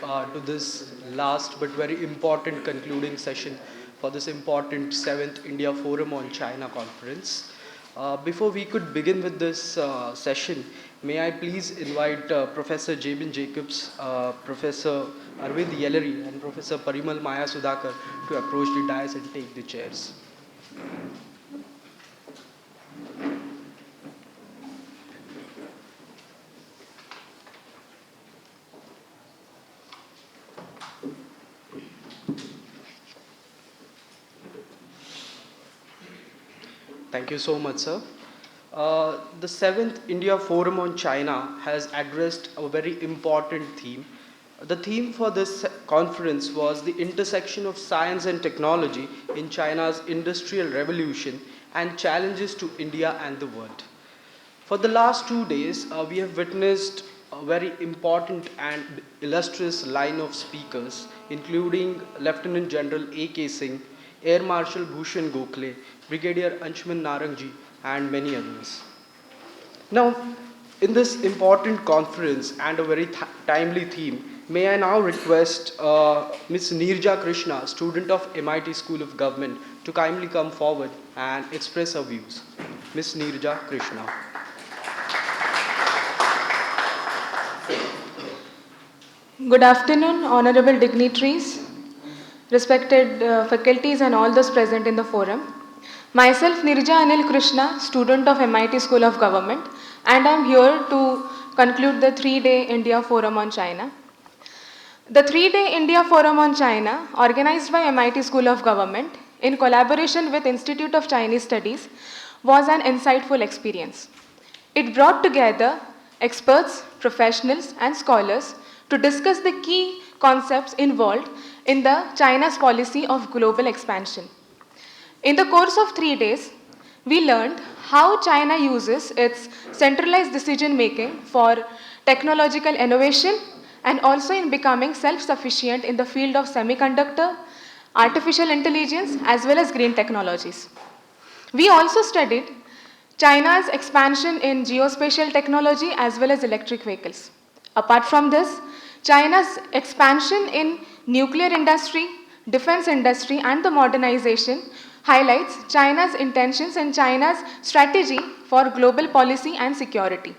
to this last but very important concluding session for this important 7th India Forum on China conference. Before we could begin with this session, may I please invite Professor Jabin Jacobs, Professor Aravind Yelery, and Professor Parimal Maya Sudhakar to approach the dais and take the chairs. Thank you so much, sir. The 7th India Forum on China has addressed a very important theme. The theme for this conference was the intersection of science and technology in China's industrial revolution and challenges to India and the world. For the last 2 days, we have witnessed a very important and illustrious line of speakers, including Lieutenant General A.K. Singh, Air Marshal Bhushan Gokhale, Brigadier Anshuman Narangji, and many others. Now, in this important conference and a very timely theme, may I now request Ms. Neerja Krishna, student of MIT School of Government, to kindly come forward and express her views. Ms. Neerja Krishna. Good afternoon, honorable dignitaries, respected faculties and all those present in the forum. Myself Neerja Anil Krishna, student of MIT School of Government, and I am here to conclude the 3-day India Forum on China. The 3-day India Forum on China, organized by MIT School of Government in collaboration with Institute of Chinese Studies, was an insightful experience. It brought together experts, professionals and scholars to discuss the key concepts involved in the China's policy of global expansion. In the course of 3 days, we learned how China uses its centralized decision making for technological innovation and also in becoming self-sufficient in the field of semiconductor, artificial intelligence as well as green technologies. We also studied China's expansion in geospatial technology as well as electric vehicles. Apart from this, China's expansion in nuclear industry, defense industry and the modernization highlights China's intentions and China's strategy for global policy and security.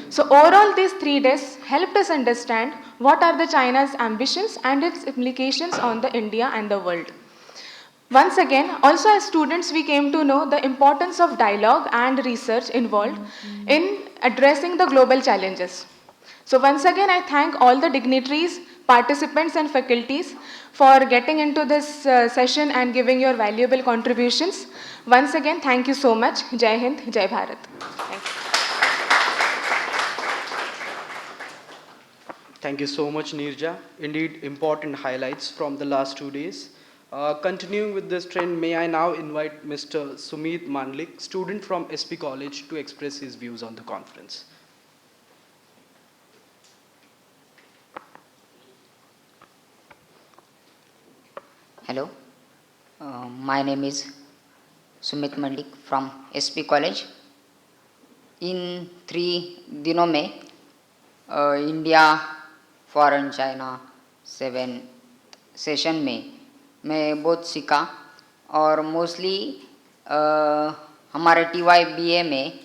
So overall, these 3 days helped us understand what are the China's ambitions and its implications on the India and the world. Once again, also as students, we came to know the importance of dialogue and research involved in addressing the global challenges. So once again, I thank all the dignitaries, participants and faculties for getting into this session and giving your valuable contributions. Once again, thank you so much. Jai Hind, Jai Bharat. Thank you so much, Neerja. Indeed, important highlights from the last 2 days. Continuing with this trend, may I now invite Mr. Sumit Mandlik, student from SP College, to express his views on the conference. Hello, my name is Sumit Mandlik from SP College. इन 3 दिनों में India foreign China 7 session में मैं बहुत सीखा और mostly हमारे TYBA में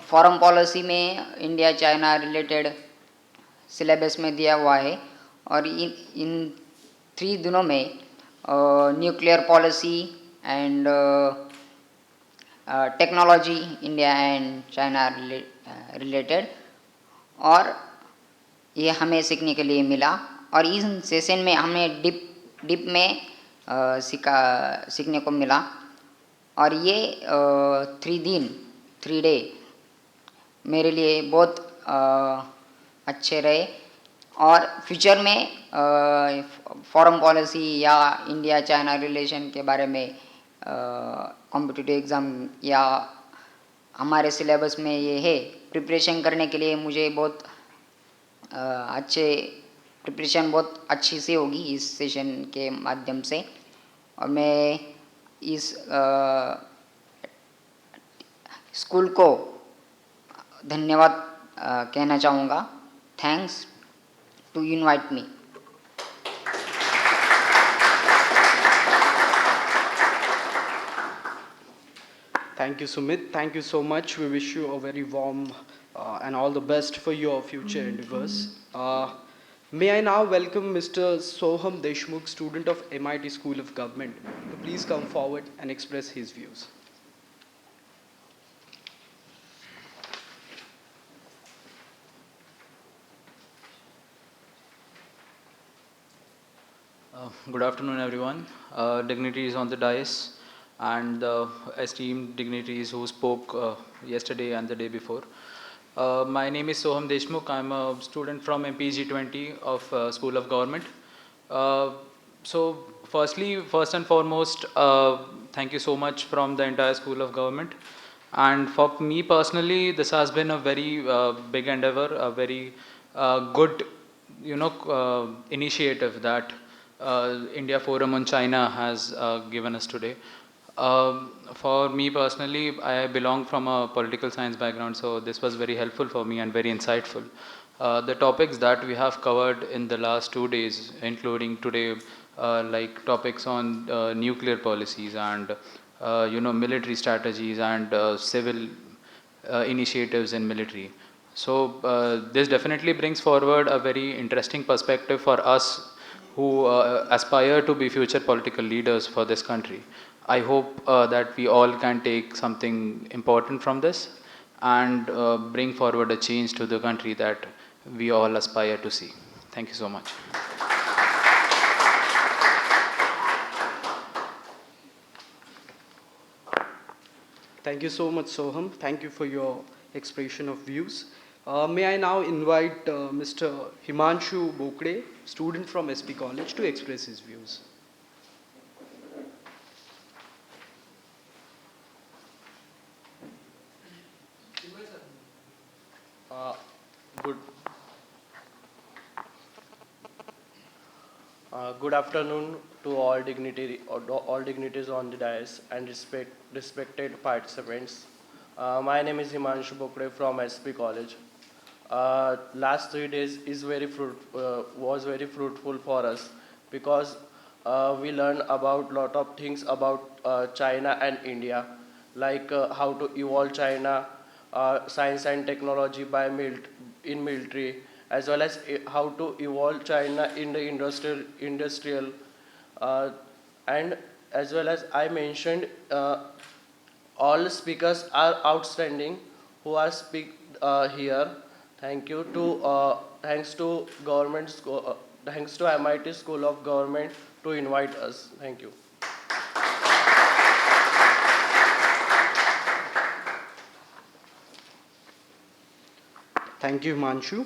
foreign policy में इंडिया चाइना रिलेटेड सिलेबस में दिया हुआ है और इन 3 दिनों में nuclear policy and technology India and China related और ये हमें सीखने के लिए मिला और इस सेशन में हमें डिप में सीखने को मिला और ये 3 डे मेरे लिए बहुत अच्छे रहे और फ्यूचर में फॉरेन पॉलिसी या इंडिया चाइना रिलेशन के बारे में कॉम्पिटिटिव एग्ज़ाम या हमारे सिलेबस में ये है प्रिपरेशन करने के लिए मुझे बहुत प्रिपरेशन बहुत अच्छी से होगी इस सेशन के माध्यम से और मैं इस स्कूल को धन्यवाद कहना चाहूँगा. Thanks to invite me. Thank you, Sumit. Thank you so much. We wish you a very warm and all the best for your future endeavors. May I now welcome Mr. Soham Deshmukh, student of MIT School of Government, to please come forward and express his views. Good afternoon, everyone. Dignitaries on the dais and the esteemed dignitaries who spoke yesterday and the day before. My name is Soham Deshmukh. I'm a student from MPG 20 of School of Government. Uh, first and foremost, thank you so much from the entire School of Government. And for me personally, this has been a very big endeavor, a very good, initiative that India Forum on China has given us today. For me personally, I belong from a political science background, so this was very helpful for me and very insightful. The topics that we have covered in the last 2 days, including today, like topics on nuclear policies and military strategies and civil initiatives in military. So this definitely brings forward a very interesting perspective for us who aspire to be future political leaders for this country. I hope that we all can take something important from this and bring forward a change to the country that we all aspire to see. Thank you so much. Thank you so much, Soham. Thank you for your expression of views. May I now invite Mr. Himanshu Bokde, student from SP College, to express his views. Uh, good, good afternoon to all dignitaries on the dais and respected participants. My name is Himanshu Bokde from SP College. Last 3 days was very fruitful for us because we learned about lot of things about China and India, like how to evolve China, science and technology in military, as well as how to evolve China in the industrial, and as well as I mentioned, all speakers are outstanding who are speak here. Thanks to thanks to MIT School of Government to invite us. Thank you. Thank you, Himanshu.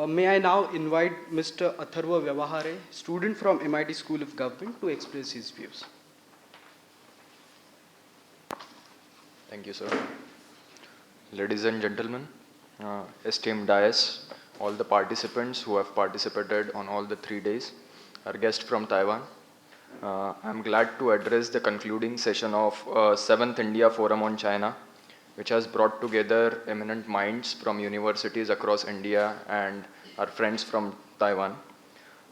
May I now invite Mr. Atharva Vyavahare, student from MIT School of Government, to express his views. Thank you, sir. Ladies and gentlemen, esteemed dais, all the participants who have participated on all the 3 days, our guest from Taiwan. I'm glad to address the concluding session of 7th India Forum on China, which has brought together eminent minds from universities across India and our friends from Taiwan.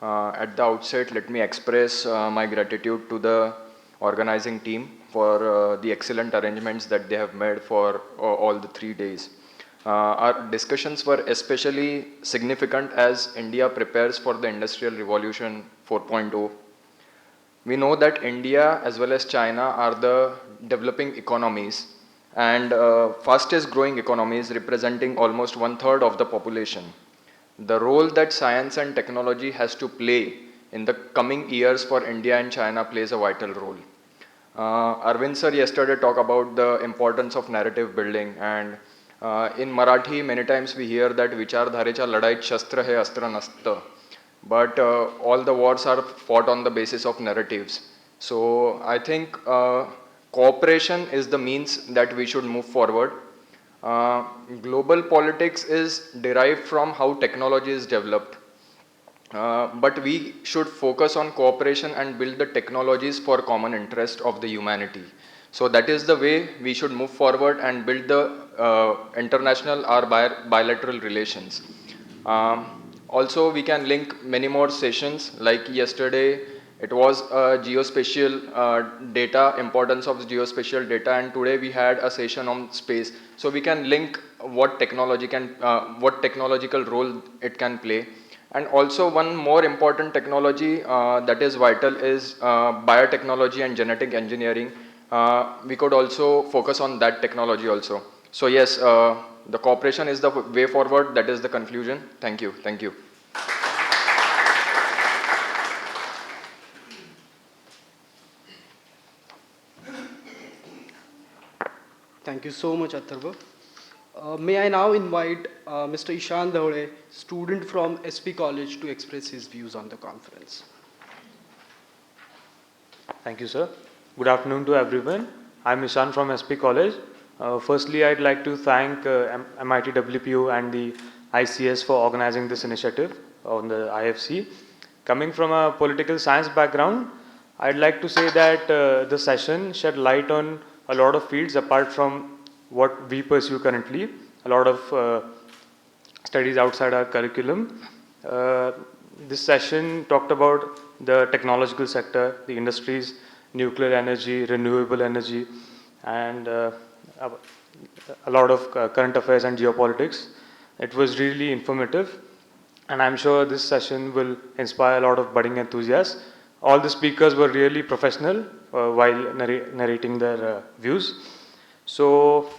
At the outset, let me express my gratitude to the organizing team for the excellent arrangements that they have made for all the 3 days. Our discussions were especially significant as India prepares for the Industrial Revolution 4.0. We know that India as well as China are the developing economies and fastest growing economies representing almost 1/3 of the population. The role that science and technology has to play in the coming years for India and China plays a vital role. Aravind sir yesterday talked about the importance of narrative building, and in Marathi many times we hear that विचारधारेच्या लढाईत शस्त्र हे अस्त्र नसतं, but all the wars are fought on the basis of narratives. So I think cooperation is the means that we should move forward. Global politics is derived from how technology is developed. But we should focus on cooperation and build the technologies for common interest of the humanity. So that is the way we should move forward and build the international or bilateral relations. Also, we can link many more sessions. Like yesterday, it was geospatial data, importance of geospatial data, and today we had a session on space. So we can link what what technological role it can play. And also one more important technology that is vital is biotechnology and genetic engineering. We could also focus on that technology also. So yes, the cooperation is the way forward. That is the conclusion. Thank you. Thank you. Thank you so much, Atharva. May I now invite Mr. Ishan Dahode, student from SP College, to express his views on the conference. Thank you, sir. Good afternoon to everyone. I'm Ishan from SP College. Firstly, I'd like to thank MIT WPU and the ICS for organizing this initiative on the IFC. Coming from a political science background, I'd like to say that the session shed light on a lot of fields apart from what we pursue currently, a lot of studies outside our curriculum. This session talked about the technological sector, the industries, nuclear energy, renewable energy, and a lot of current affairs and geopolitics. It was really informative, and I'm sure this session will inspire a lot of budding enthusiasts. All the speakers were really professional while narrating their views. So,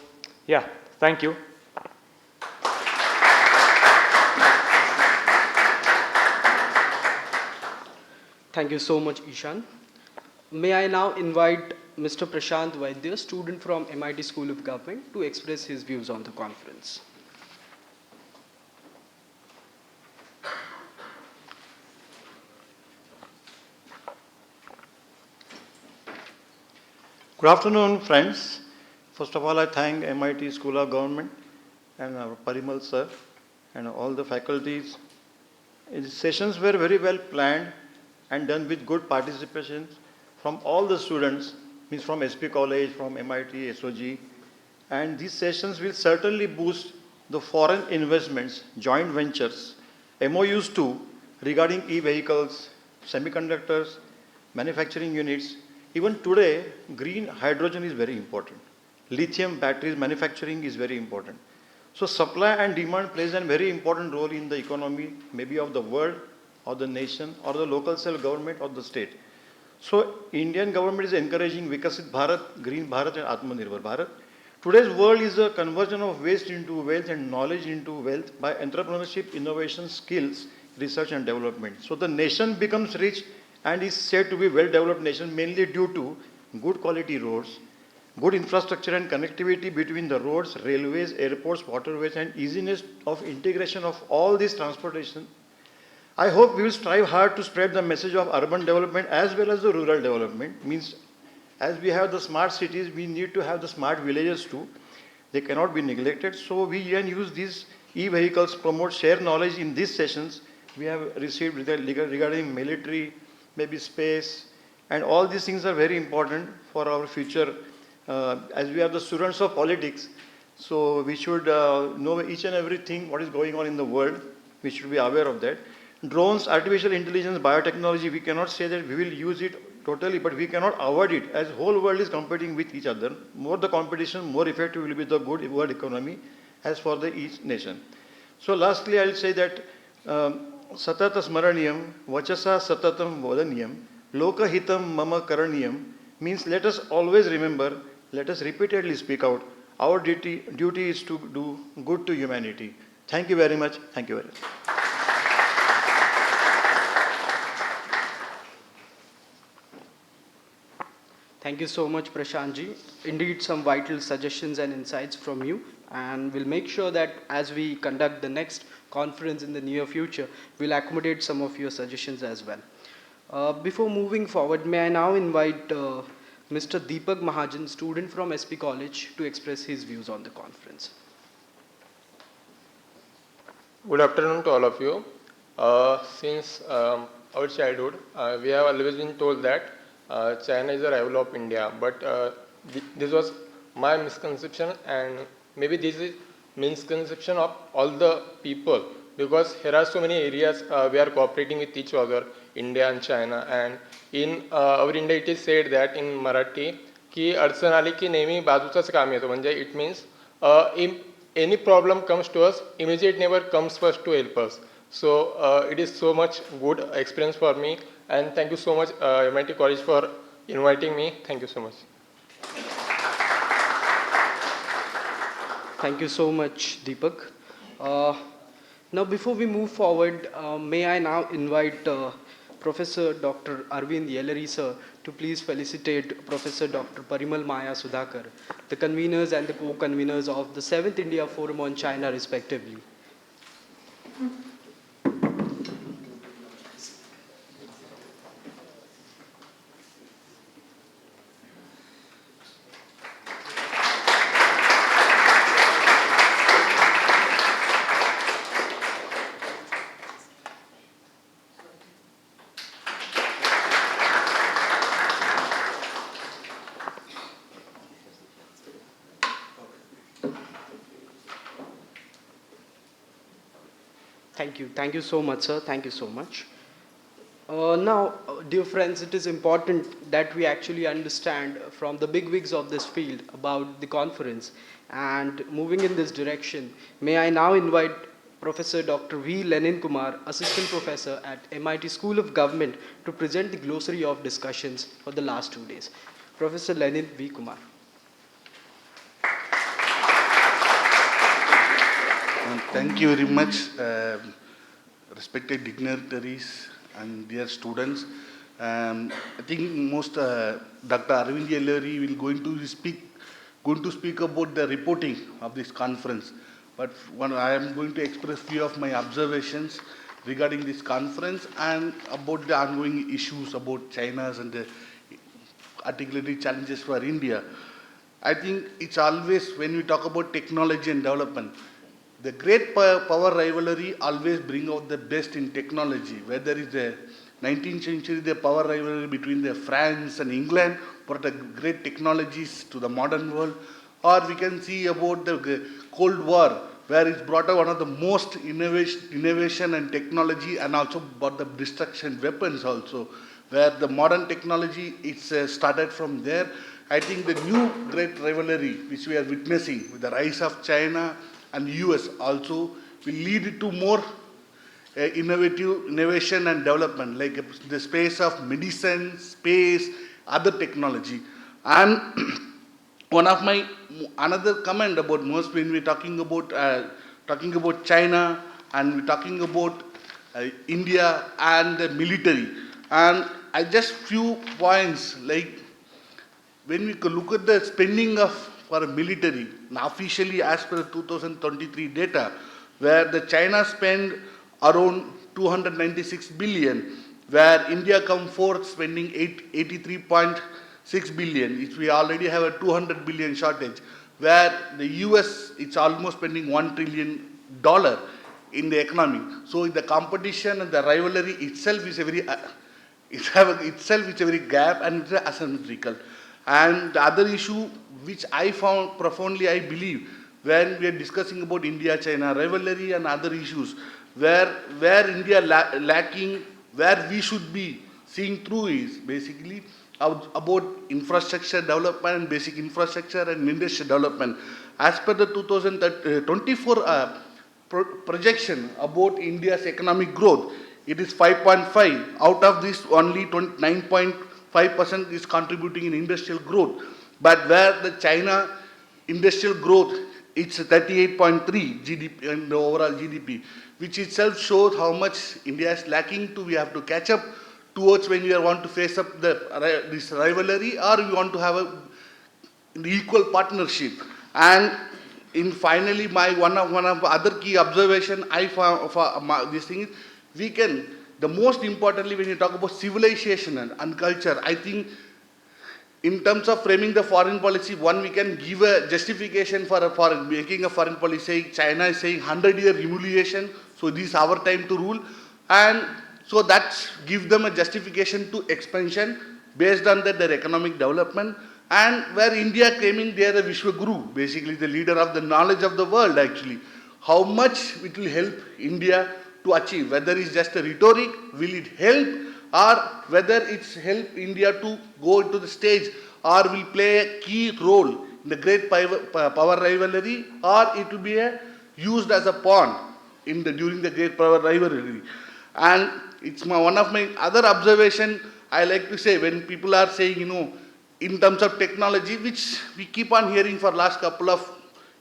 yeah, thank you. Thank you so much, Ishan. May I now invite Mr. Prashant Vaidya, student from MIT School of Government, to express his views on the conference. Good afternoon, friends. First of all, I thank MIT School of Government and our Parimal sir and all the faculties. The sessions were very well planned and done with good participation from all the students, means from SP College, from MIT, SOG. And these sessions will certainly boost the foreign investments, joint ventures, MOUs too, regarding e-vehicles, semiconductors, manufacturing units. Even today, green hydrogen is very important. Lithium batteries manufacturing is very important. So supply and demand plays a very important role in the economy, maybe of the world, or the nation, or the local self-government, or the state. So Indian government is encouraging Vikasit Bharat, Green Bharat, and Atmanirbhar Bharat. Today's world is a conversion of waste into wealth and knowledge into wealth by entrepreneurship, innovation, skills, research and development. So the nation becomes rich and is said to be well-developed nation mainly due to good quality roads, good infrastructure and connectivity between the roads, railways, airports, waterways, and easiness of integration of all these transportation. I hope we will strive hard to spread the message of urban development as well as the rural development. Means as we have the smart cities, we need to have the smart villages too. They cannot be neglected. So we can use these e-vehicles, promote, share knowledge in these sessions. We have received regarding military, maybe space, and all these things are very important for our future. As we are the students of politics, so we should know each and everything what is going on in the world. We should be aware of that. Drones, artificial intelligence, biotechnology, we cannot say that we will use it totally, but we cannot avoid it as whole world is competing with each other. More the competition, more effective will be the good world economy as for the each nation. So lastly, I will say that Satata Smaraniyam, Vachasa Satatam Vadaniyam, Loka Hitam Mama Karaniyam means let us always remember, let us repeatedly speak out. Our duty is to do good to humanity. Thank you very much. Thank you very much. Thank you so much, Prashantji. Indeed, some vital suggestions and insights from you. And we'll make sure that as we conduct the next conference in the near future, we'll accommodate some of your suggestions as well. Before moving forward, may I now invite Mr. Deepak Mahajan, student from SP College, to express his views on the conference. Good afternoon to all of you. Since our childhood, we have always been told that China is a rival of India, but this was my misconception, and maybe this is misconception of all the people because here are so many areas we are cooperating with each other, India and China. And in our India it is said that in Marathi की अडचण आली की नेहमी बाजूचाच काम येतो म्हणजे it means any problem comes to us, immediate neighbor comes first to help us. So it is so much good experience for me, and thank you so much MIT College for inviting me. Thank you so much. Thank you so much, Deepak. Now, before we move forward, may I now invite Professor Dr. Aravind Yelery, sir, to please felicitate Professor Dr. Parimal Maya Sudhakar, the conveners and the co-conveners of the 7th India Forum on China, respectively. Thank you so much, sir. Thank you so much. Now, dear friends, it is important that we actually understand from the bigwigs of this field about the conference. And moving in this direction, may I now invite Professor Dr. V. Lenin Kumar, Assistant Professor at MIT School of Government, to present the glossary of discussions for the last 2 days. Professor Lenin V. Kumar. Thank you very much, respected dignitaries and dear students. I think most Dr. Aravind Yelery will going to speak about the reporting of this conference. But I am going to express few of my observations regarding this conference and about the ongoing issues about China's and the articulated challenges for India. I think it's always when we talk about technology and development, the great power rivalry always bring out the best in technology. Whether it's the 19th century, the power rivalry between the France and England brought the great technologies to the modern world, or we can see about the Cold War, where it's brought out one of the most innovation and technology, and also brought the destruction weapons also, where the modern technology it's started from there. I think the new great rivalry which we are witnessing with the rise of China and US also will lead to more innovation and development, like the space of medicine, space, other technology. And one of my another comment about most when we're talking about China and we're talking about India and the military, and I just few points like when we look at the spending for military, officially as per the 2023 data, where the China spend around 296 billion, where India come forth spending 83.6 billion. We already have a 200 billion shortage, where the US it's almost spending $1 trillion in the economy. So the competition and the rivalry itself is a very it's a very gap and it's asymmetrical. And the other issue which I found profoundly, I believe, when we are discussing about India-China rivalry and other issues, where India lacking, where we should be seeing through is basically about infrastructure development and basic infrastructure and industrial development. As per the 2024 projection about India's economic growth, it is 5.5. Out of this, only 9.5% is contributing in industrial growth. But where the China industrial growth, it's 38.3 GDP and the overall GDP, which itself shows how much India is lacking to. We have to catch up towards when we want to face up this rivalry, or we want to have an equal partnership. And in finally, one of the other key observation I found for this thing is the most importantly when you talk about civilization and culture, I think in terms of framing the foreign policy, we can give a justification for making a foreign policy. China is saying 100-year humiliation, so this is our time to rule. And so that gives them a justification to expansion based on their economic development. And where India claiming they are a Vishwaguru, basically the leader of the knowledge of the world actually. how much it will help India to achieve, whether it's just a rhetoric, will it help, or whether it's help India to go to the stage, or will play a key role in the great power rivalry, or it will be used as a pawn during the great power rivalry. And it's one of my other observation I like to say, when people are saying, in terms of technology, which we keep on hearing for last couple of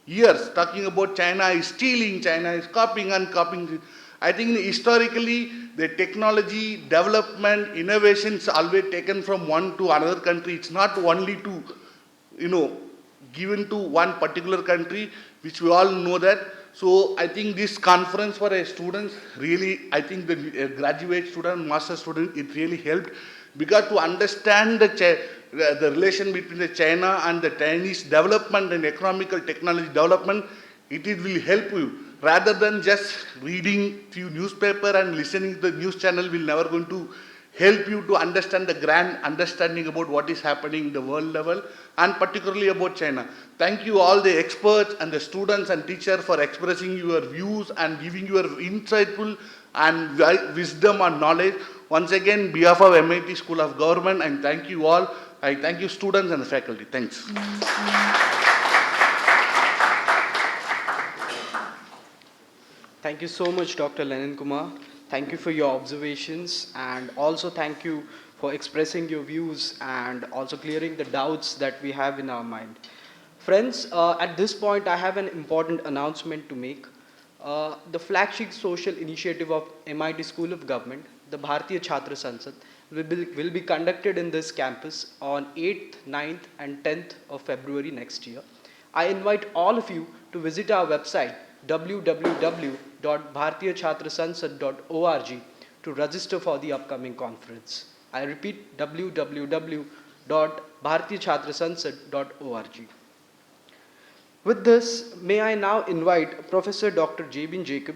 years, talking about China is stealing, China is copying and copying. I think historically, the technology, development, innovations always taken from one to another country. It's not only to, given to one particular country, which we all know that. So I think this conference for a students really, I think the graduate student, master student, it really helped, because to understand the relation between the China and the Chinese development and economical technology development, it will help you. Rather than just reading few newspaper and listening to the news channel will never going to help you to understand the grand understanding about what is happening in the world level, and particularly about China. Thank you all the experts and the students and teachers for expressing your views and giving your insightful and wisdom and knowledge. Once again, behalf of MIT School of Government, and thank you all. I thank you students and the faculty. Thanks. Thank you so much, Dr. Lenin Kumar. Thank you for your observations, and also thank you for expressing your views and also clearing the doubts that we have in our mind. Friends, at this point, I have an important announcement to make. The flagship social initiative of MIT School of Government, the Bharatiya Chhatra Sansad, will be conducted in this campus on 8th, 9th, and 10th of February next year. I invite all of you to visit our website www.bharatiyachatrasansad.org to register for the upcoming conference. I repeat, www.bharatiyachatrasansad.org. With this, may I now invite Professor Dr. Jabin Jacob,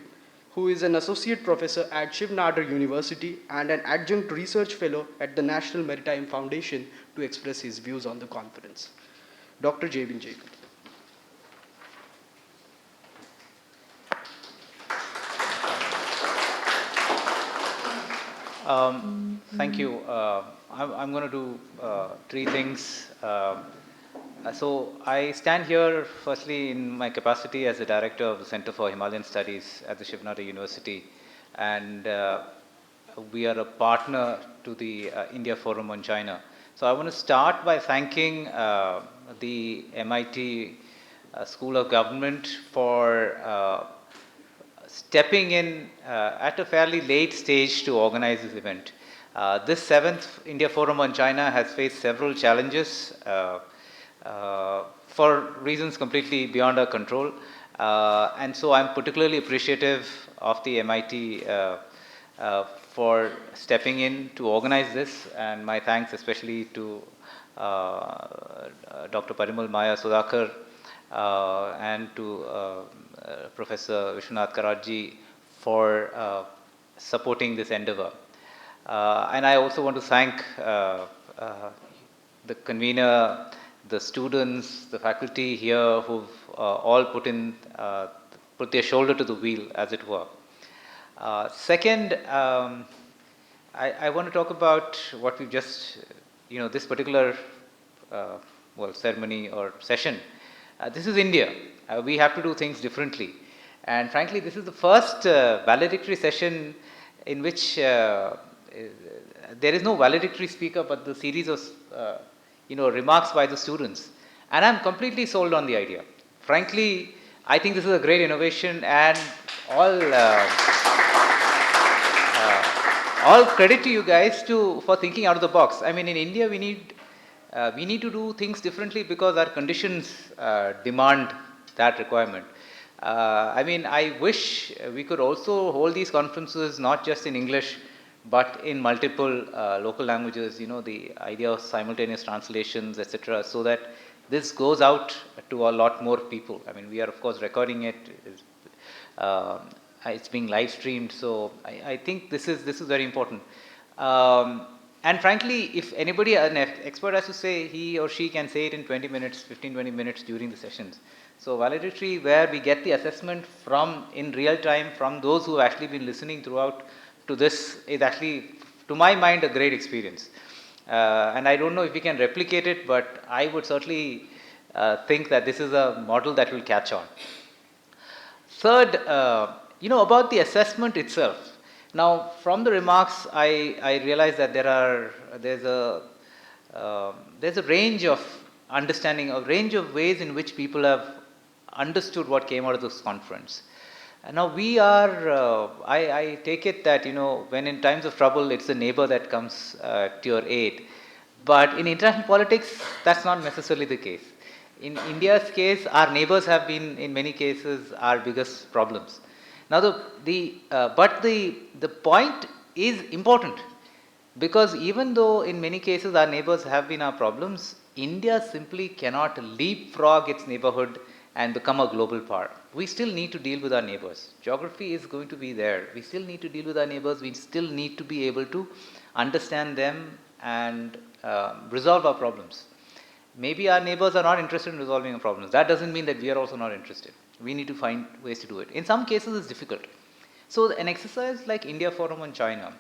who is an associate professor at Shiv Nadar University and an adjunct research fellow at the National Maritime Foundation, to express his views on the conference. Dr. Jabin Jacob. Thank you. I'm going to do three things. So I stand here firstly in my capacity as the director of the Center for Himalayan Studies at the Shiv Nadar University, and we are a partner to the India Forum on China. So I want to start by thanking the MIT School of Government for stepping in at a fairly late stage to organize this event. This 7th India Forum on China has faced several challenges for reasons completely beyond our control. And so I'm particularly appreciative of the MIT for stepping in to organize this, and my thanks especially to Dr. Parimal, Maya, Sudhakar, and to Professor Vishwanath for supporting this endeavor. And I also want to thank the convener, the students, the faculty here who've all put their shoulder to the wheel, as it were. Second, I want to talk about what we've just, this particular ceremony or session. This is India. We have to do things differently. And frankly, this is the first valedictory session in which there is no valedictory speaker, but the series of remarks by the students. And I'm completely sold on the idea. Frankly, I think this is a great innovation, and all credit to you guys for thinking out of the box. I mean, in India, we need to do things differently because our conditions demand that requirement. I wish we could also hold these conferences not just in English, but in multiple local languages, the idea of simultaneous translations, etc., so that this goes out to a lot more people. I mean, we are, of course, recording it. It's being live streamed, so I think this is very important. And frankly, if anybody, an expert has to say, he or she can say it in 20 minutes, 15, 20 minutes during the sessions. So valedictory, where we get the assessment from in real time from those who have actually been listening throughout to this, is actually, to my mind, a great experience. And I don't know if we can replicate it, but I would certainly think that this is a model that will catch on. Third, about the assessment itself. Now, from the remarks, I realize that there's a range of understanding, a range of ways in which people have understood what came out of this conference. And now we are, I take it that, when in times of trouble, it's the neighbor that comes to your aid. But in international politics, that's not necessarily the case. In India's case, our neighbors have been, in many cases, our biggest problems. Now, but the point is important, because even though in many cases our neighbors have been our problems, India simply cannot leapfrog its neighborhood and become a global power. We still need to deal with our neighbors. Geography is going to be there. We still need to deal with our neighbors. We still need to be able to understand them and resolve our problems. Maybe our neighbors are not interested in resolving our problems. That doesn't mean that we are also not interested. We need to find ways to do it. In some cases, it's difficult. So an exercise like India Forum on China,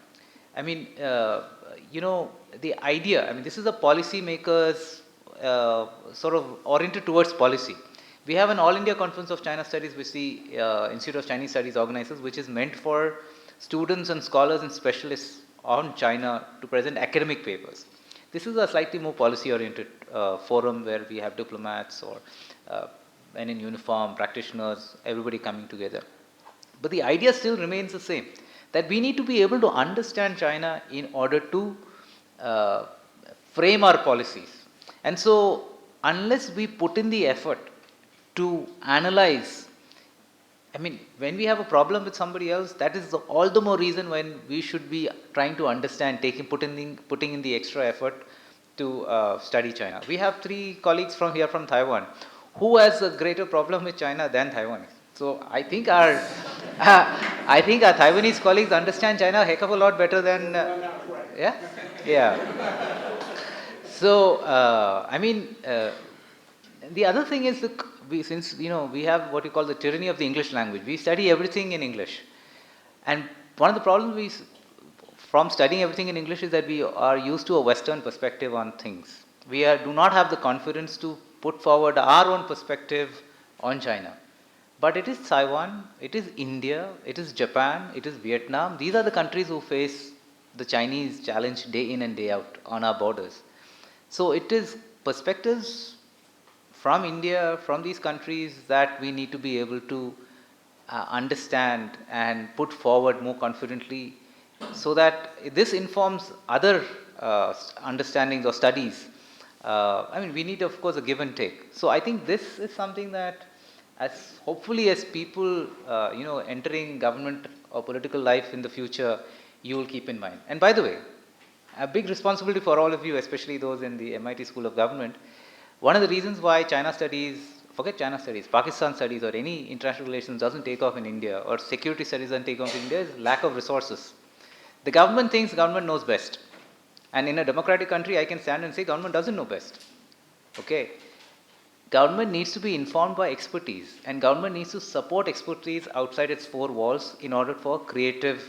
I mean, the idea, I mean, this is a policy makers sort of oriented towards policy. We have an All India Conference of China Studies, which the Institute of Chinese Studies organizes, which is meant for students and scholars and specialists on China to present academic papers. This is a slightly more policy-oriented forum where we have diplomats or men in uniform, practitioners, everybody coming together. But the idea still remains the same, that we need to be able to understand China in order to frame our policies. And so, unless we put in the effort to analyze, I mean, when we have a problem with somebody else, that is all the more reason when we should be trying to understand, putting in the extra effort to study China. We have 3 colleagues from Taiwan. Who has a greater problem with China than Taiwan? So I think our Taiwanese colleagues understand China a heck of a lot better than yeah. So the other thing is, look, since we have what you call the tyranny of the English language, we study everything in English, and one of the problems from studying everything in English is that we are used to a Western perspective on things. We do not have the confidence to put forward our own perspective on China. But it is Taiwan, it is India, it is Japan, it is Vietnam. These are the countries who face the Chinese challenge day in and day out on our borders. So it is perspectives from India, from these countries, that we need to be able to understand and put forward more confidently, so that this informs other understandings or studies. We need, of course, a give and take. So I think this is something that, hopefully as people entering government or political life in the future, you will keep in mind. And by the way, a big responsibility for all of you, especially those in the MIT School of Government. One of the reasons why China studies, forget China studies, Pakistan studies or any international relations doesn't take off in India, or security studies doesn't take off in India, is lack of resources. The government thinks government knows best. And in a democratic country, I can stand and say government doesn't know best. Okay? Government needs to be informed by expertise, and government needs to support expertise outside its 4 walls in order for creative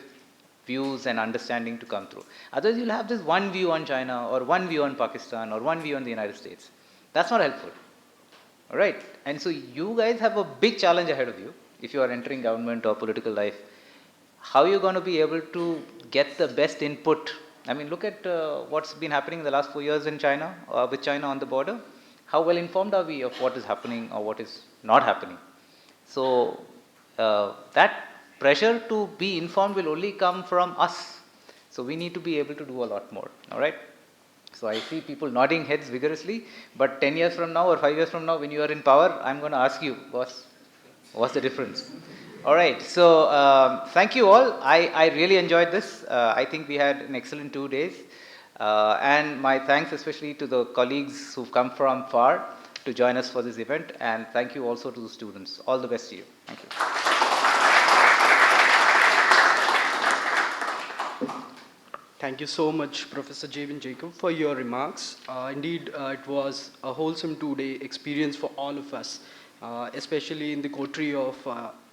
views and understanding to come through. Otherwise, you'll have this one view on China, or one view on Pakistan, or one view on the United States. That's not helpful. All right? And so you guys have a big challenge ahead of you if you are entering government or political life. How are you going to be able to get the best input? I mean, look at what's been happening in the last 4 years in China, with China on the border. How well informed are we of what is happening or what is not happening? So that pressure to be informed will only come from us. So we need to be able to do a lot more. All right? So I see people nodding heads vigorously, but 10 years from now or 5 years from now, when you are in power, I'm going to ask you, what's the difference? All right, so thank you all. I really enjoyed this. I think we had an excellent 2 days. And my thanks especially to the colleagues who've come from far to join us for this event. And thank you also to the students. All the best to you. Thank you. Thank you so much, Professor Javin Jacob, for your remarks. Indeed, it was a wholesome two-day experience for all of us, especially in the coterie of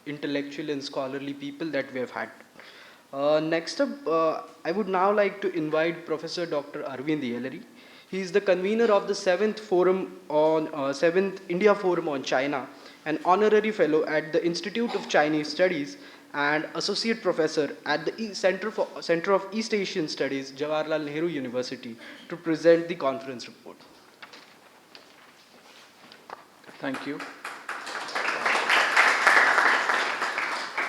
intellectual and scholarly people that we have had. Next up, I would now like to invite Professor Dr. Aravind Yelery. He is the convener of the seventh India Forum on China, an honorary fellow at the Institute of Chinese Studies, and associate professor at the Center of East Asian Studies, Jawaharlal Nehru University, to present the conference report. Thank you.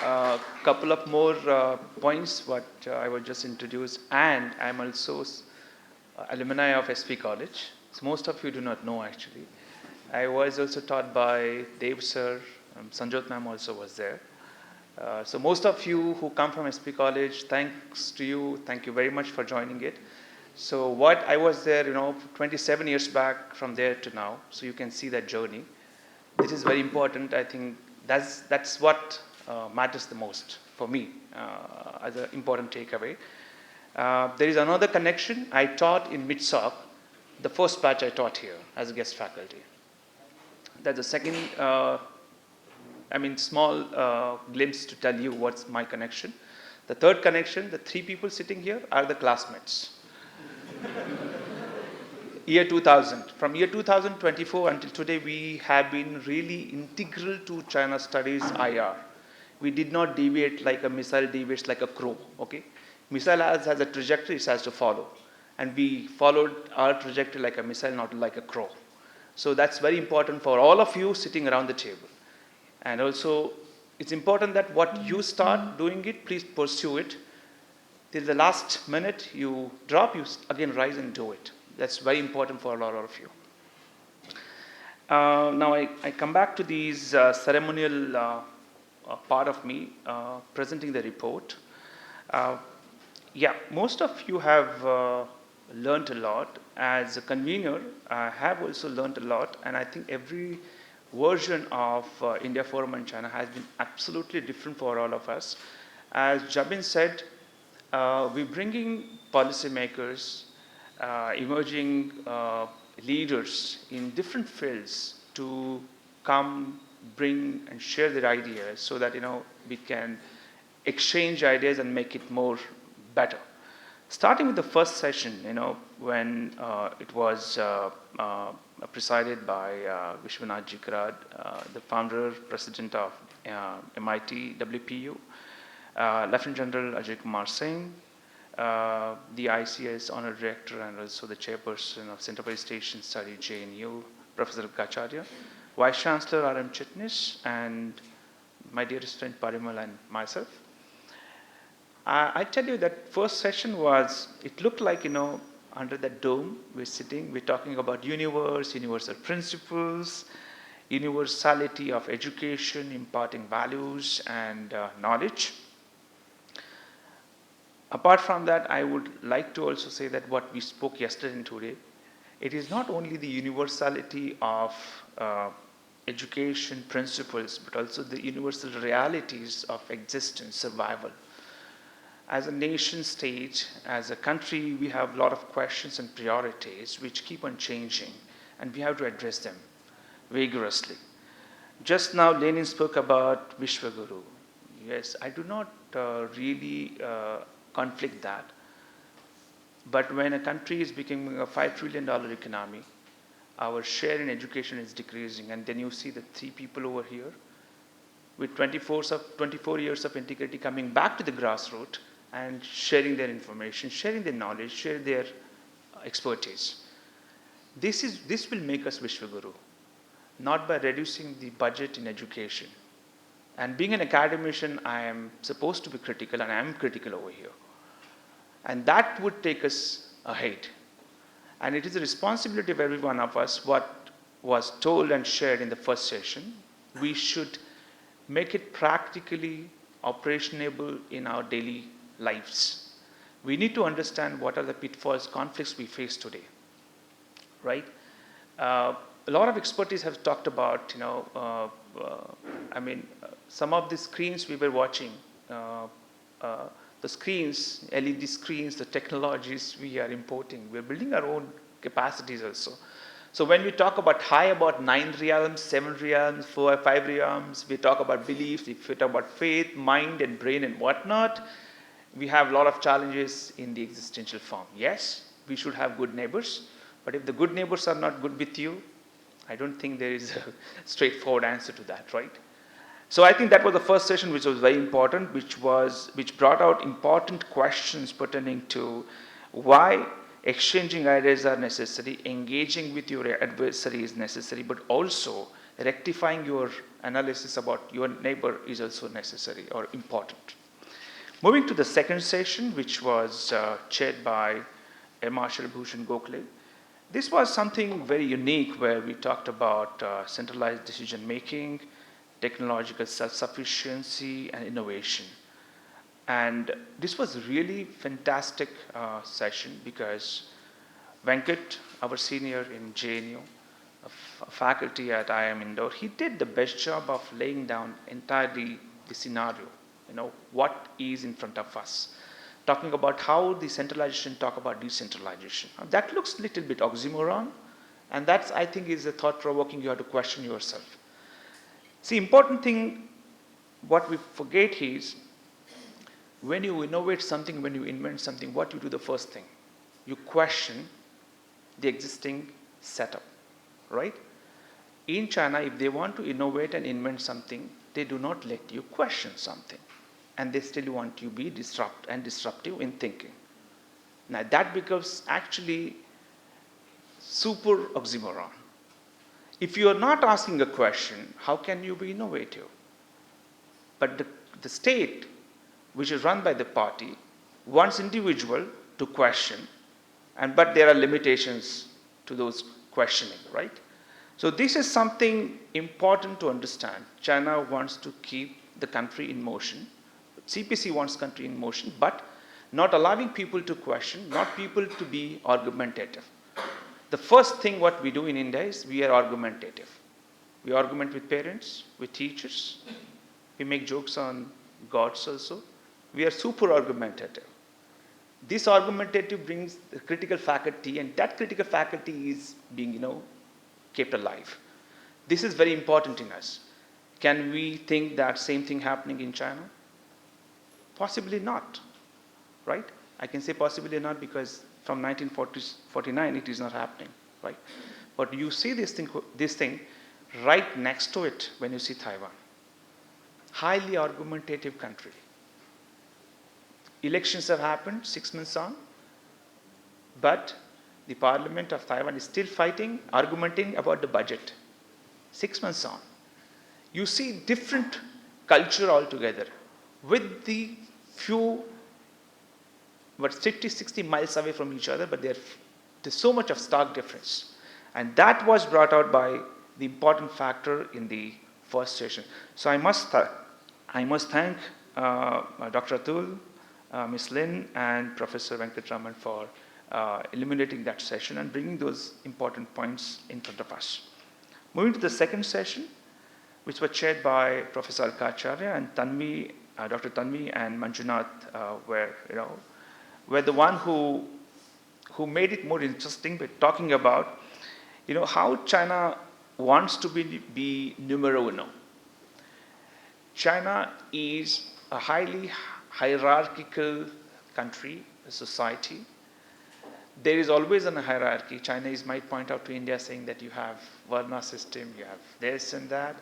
A couple of more points what I will just introduce, and I'm also alumni of SP College. So most of you do not know actually. I was also taught by Dev sir, Sanjot ma'am also was there. So most of you who come from SP College, thanks to you, thank you very much for joining it. So what I was there, 27 years back from there to now, so you can see that journey. This is very important. I think that's what matters the most for me as an important takeaway. There is another connection. I taught in MITSOC, the first batch I taught here as a guest faculty. That's the second, small glimpse to tell you what's my connection. The third connection, the three people sitting here are the classmates. Year 2000. From year 2024 until today, we have been really integral to China Studies IR. We did not deviate like a missile deviates like a crow, okay? Missile has a trajectory it has to follow. And we followed our trajectory like a missile, not like a crow. So that's very important for all of you sitting around the table. And also, it's important that what you start doing it, please pursue it. Till the last minute you drop, you again rise and do it. That's very important for a lot of you. Now I come back to these ceremonial part of me presenting the report. Most of you have learned a lot. As a convener, I have also learned a lot, and I think every version of India Forum on China has been absolutely different for all of us. As Jabin said, we're bringing policymakers, emerging leaders in different fields to come, bring and share their ideas so that we can exchange ideas and make it more better. Starting with the first session, when it was presided by Vishwanath Jikrad, the founder, president of MIT WPU, Lieutenant General Ajay Kumar Singh, the ICS Honorary Director and also the Chairperson of Center for East Asian Studies, JNU, Professor Kacharya, Vice Chancellor R.M. Chitnis, and my dearest friend Parimal and myself. I tell you that first session it looked like, under that dome we're sitting, we're talking about universal principles, universality of education, imparting values and knowledge. Apart from that, I would like to also say that what we spoke yesterday and today, it is not only the universality of education principles, but also the universal realities of existence, survival. As a nation state, as a country, we have a lot of questions and priorities which keep on changing, and we have to address them vigorously. Just now, Lenin spoke about Vishwaguru. Yes, I do not really conflict that. But when a country is becoming a $5 trillion economy, our share in education is decreasing, and then you see the three people over here with 24 years of integrity coming back to the grassroots and sharing their information, sharing their knowledge, sharing their expertise. This will make us Vishwaguru, not by reducing the budget in education. And being an academician, I am supposed to be critical, and I am critical over here. And that would take us ahead. And it is the responsibility of every one of us, what was told and shared in the first session, we should make it practically operationable in our daily lives. We need to understand what are the pitfalls, conflicts we face today, right? A lot of expertise have talked about, some of the screens we were watching, the the screens, LED screens, the technologies we are importing. We're building our own capacities also. So when we talk about high, about 9 realms, 7 realms, 4, 5 realms, we talk about beliefs, we talk about faith, mind and brain and whatnot, we have a lot of challenges in the existential form. Yes, we should have good neighbors, but if the good neighbors are not good with you, I don't think there is a straightforward answer to that, right? So I think that was the first session which was very important, which brought out important questions pertaining to why exchanging ideas are necessary, engaging with your adversary is necessary, but also rectifying your analysis about your neighbor is also necessary or important. Moving to the second session, which was chaired by Marshal Bhushan Gokhale. This was something very unique where we talked about centralized decision making, technological self-sufficiency and innovation. And this was really fantastic session because Venkat, our senior in JNU, a faculty at IIM Indore, he did the best job of laying down entirely the scenario, what is in front of us. Talking about how the centralization talk about decentralization. Now, that looks a little bit oxymoron, and that's, I think, is a thought-provoking. You have to question yourself. See, important thing, what we forget is, when you innovate something, when you invent something, what you do the first thing? You question the existing setup, right? In China, if they want to innovate and invent something, they do not let you question something. And they still want you to be disruptive in thinking. Now that becomes actually super oxymoron. If you are not asking a question, how can you be innovative? But the state, which is run by the party, wants individual to question, but there are limitations to those questioning, right? So this is something important to understand. China wants to keep the country in motion. CPC wants country in motion, but not allowing people to question, not people to be argumentative. The first thing what we do in India is we are argumentative. We argument with parents, with teachers. We make jokes on gods also. We are super argumentative. This argumentative brings the critical faculty, and that critical faculty is being, kept alive. This is very important in us. Can we think that same thing happening in China? Possibly not, right? I can say possibly not because from 1949 it is not happening, right? But you see this thing right next to it when you see Taiwan. Highly argumentative country. Elections have happened 6 months on, but the parliament of Taiwan is still fighting, arguing about the budget. 6 months on. You see different culture altogether with the few, 50, 60 miles away from each other, but there's so much of stark difference. And that was brought out by the important factor in the first session. So I must thank Dr. Atul, Ms. Lin, and Professor Venkatraman for illuminating that session and bringing those important points in front of us. Moving to the second session, which was chaired by Professor Alkacharya, and Tanvi, Dr. Tanvi and Manjunath were the one who made it more interesting by talking about how China wants to be numero uno. China is a highly hierarchical country, a society. There is always a hierarchy. China might point out to India saying that you have Varna system, you have this and that,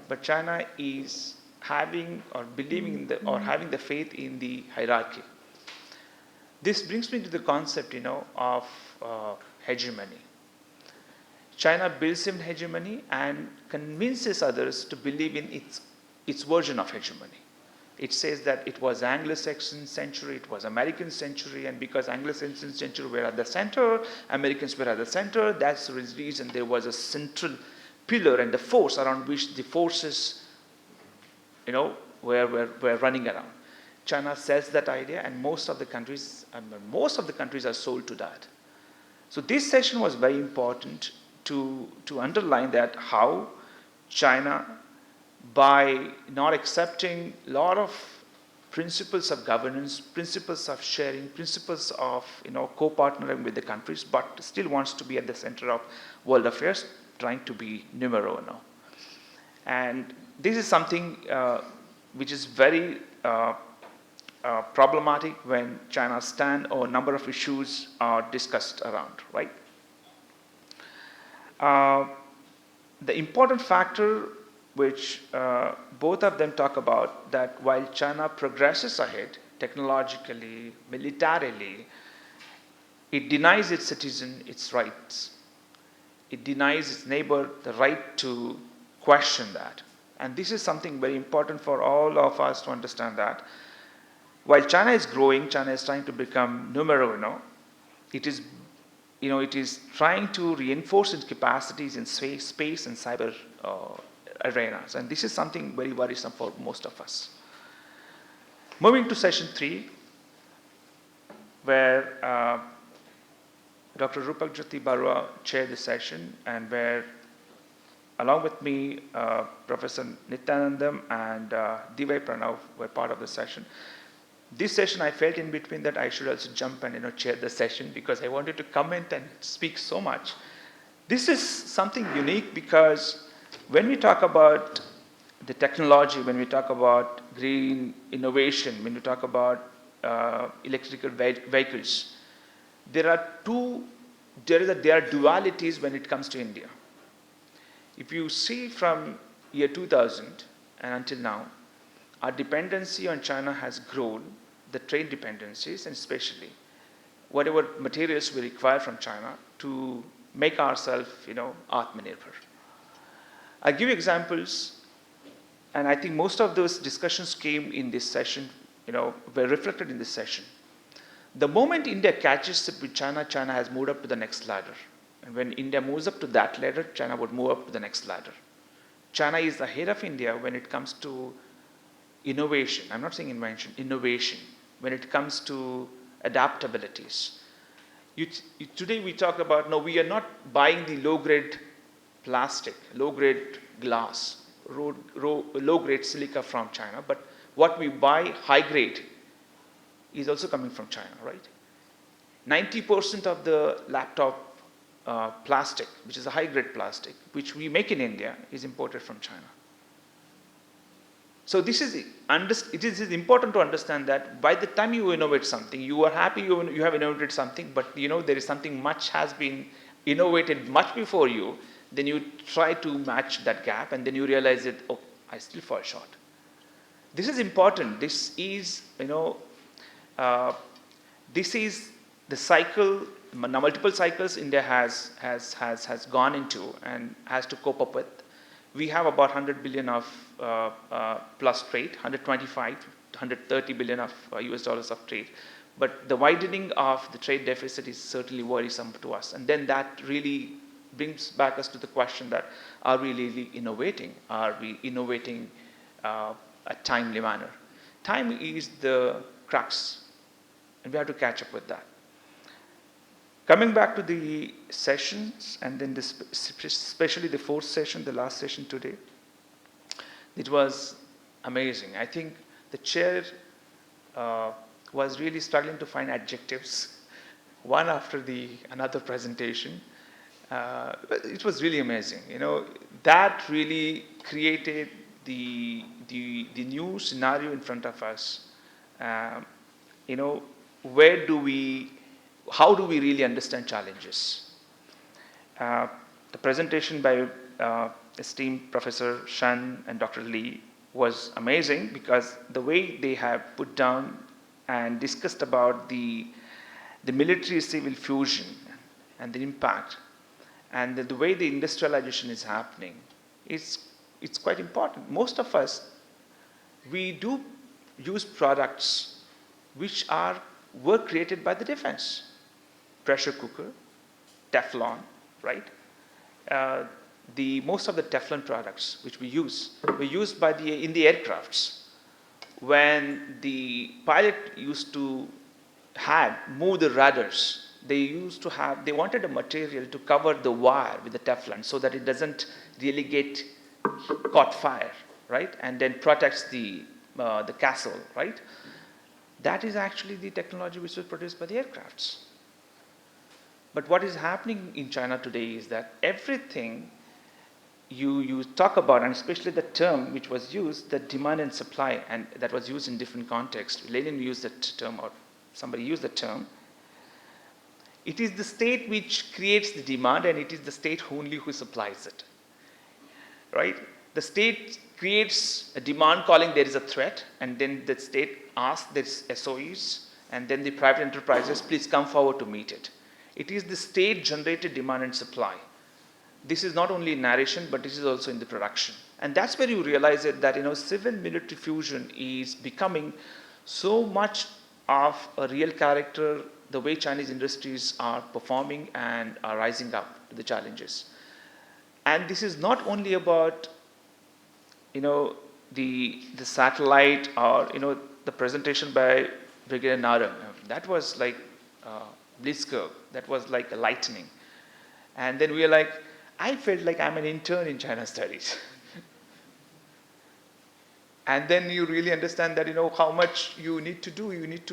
but China is having or believing in having the faith in the hierarchy. This brings me to the concept, of hegemony. China builds in hegemony and convinces others to believe in its version of hegemony. It says that it was Anglo-Saxon century, it was American century, and because Anglo-Saxon century were at the center, Americans were at the center, that's the reason there was a central pillar and the force around which the forces, were running around. China sells that idea, and most of the countries are sold to that. So this session was very important to underline that how China, by not accepting a lot of principles of governance, principles of sharing, principles of co-partnering with the countries, but still wants to be at the center of world affairs, trying to be numero uno. And this is something which is very problematic when China's stand or number of issues are discussed around, right? The important factor which both of them talk about, that while China progresses ahead technologically, militarily, it denies its citizen its rights. It denies its neighbor the right to question that. And this is something very important for all of us to understand, that while China is growing, China is trying to become numero uno. It is, it is trying to reinforce its capacities in space and cyber arenas. And this is something very worrisome for most of us. Moving to session 3, where Dr. Rupak Jyoti Barua chaired the session, and where along with me, Professor Nityanandam and D.Y. Pranav were part of the session. This session, I felt in between that I should also jump and chair the session, because I wanted to comment and speak so much. This is something unique, because when we talk about the technology, when we talk about green innovation, when we talk about electrical vehicles, there are dualities when it comes to India. If you see from year 2000 and until now, our dependency on China has grown, the trade dependencies, and especially whatever materials we require from China to make ourselves, Atmanirbhar. I'll give you examples, and I think most of those discussions came in this session, were reflected in this session. The moment India catches up with China, China has moved up to the next ladder. And when India moves up to that ladder, China would move up to the next ladder. China is ahead of India when it comes to innovation. I'm not saying invention, innovation. When it comes to adaptabilities. Today we talk about, no, we are not buying the low-grade plastic, low-grade glass, low-grade silica from China, but what we buy high-grade is also coming from China, right? 90% of the laptop plastic, which is a high-grade plastic, which we make in India, is imported from China. So it is important to understand that by the time you innovate something, you are happy you have innovated something, but there is something much has been innovated much before you, then you try to match that gap, and then you realize that, oh, I still fall short. This is important. This is, this is the cycle, multiple cycles India has gone into and has to cope up with. We have about 100 billion of plus trade, 125 to 130 billion of US dollars of trade. But the widening of the trade deficit is certainly worrisome to us. And then that really brings back us to the question that, are we really innovating? Are we innovating a timely manner? Time is the crux, and we have to catch up with that. Coming back to the sessions, and then especially the fourth session, the last session today, it was amazing. I think the chair was really struggling to find adjectives, one after another presentation. It was really amazing. That really created the new scenario in front of us. How do we really understand challenges? The presentation by esteemed Professor Shan and Dr. Lee was amazing, because the way they have put down and discussed about the military-civil fusion and the impact, and the way the industrialization is happening, it's quite important. Most of us, we do use products which were created by the defense. Pressure cooker, Teflon, right? Most of the Teflon products which we use were used in the aircrafts. When the pilot used to move the rudders, they wanted a material to cover the wire with the Teflon so that it doesn't really get caught fire, right? And then protects the the castle, right? That is actually the technology which was produced by the aircrafts. But what is happening in China today is that everything you talk about, and especially the term which was used, the demand and supply, and that was used in different contexts. Lenin used that term, or somebody used the term. It is the state which creates the demand, and it is the state only who supplies it, right? The state creates a demand calling there is a threat, and then the state asks there's SOEs, and then the private enterprises, please come forward to meet it. It is the state generated demand and supply. This is not only in narration, but this is also in the production. And that's where you realize it, that civil military fusion is becoming so much of a real character, the way Chinese industries are performing and are rising up to the challenges. And this is not only about the satellite, or the presentation by Brigadier Nara. That was like blitzkrieg. That was like a lightning. And then we are like, I felt like I'm an intern in China studies. And then you really understand that how much you need to do. You need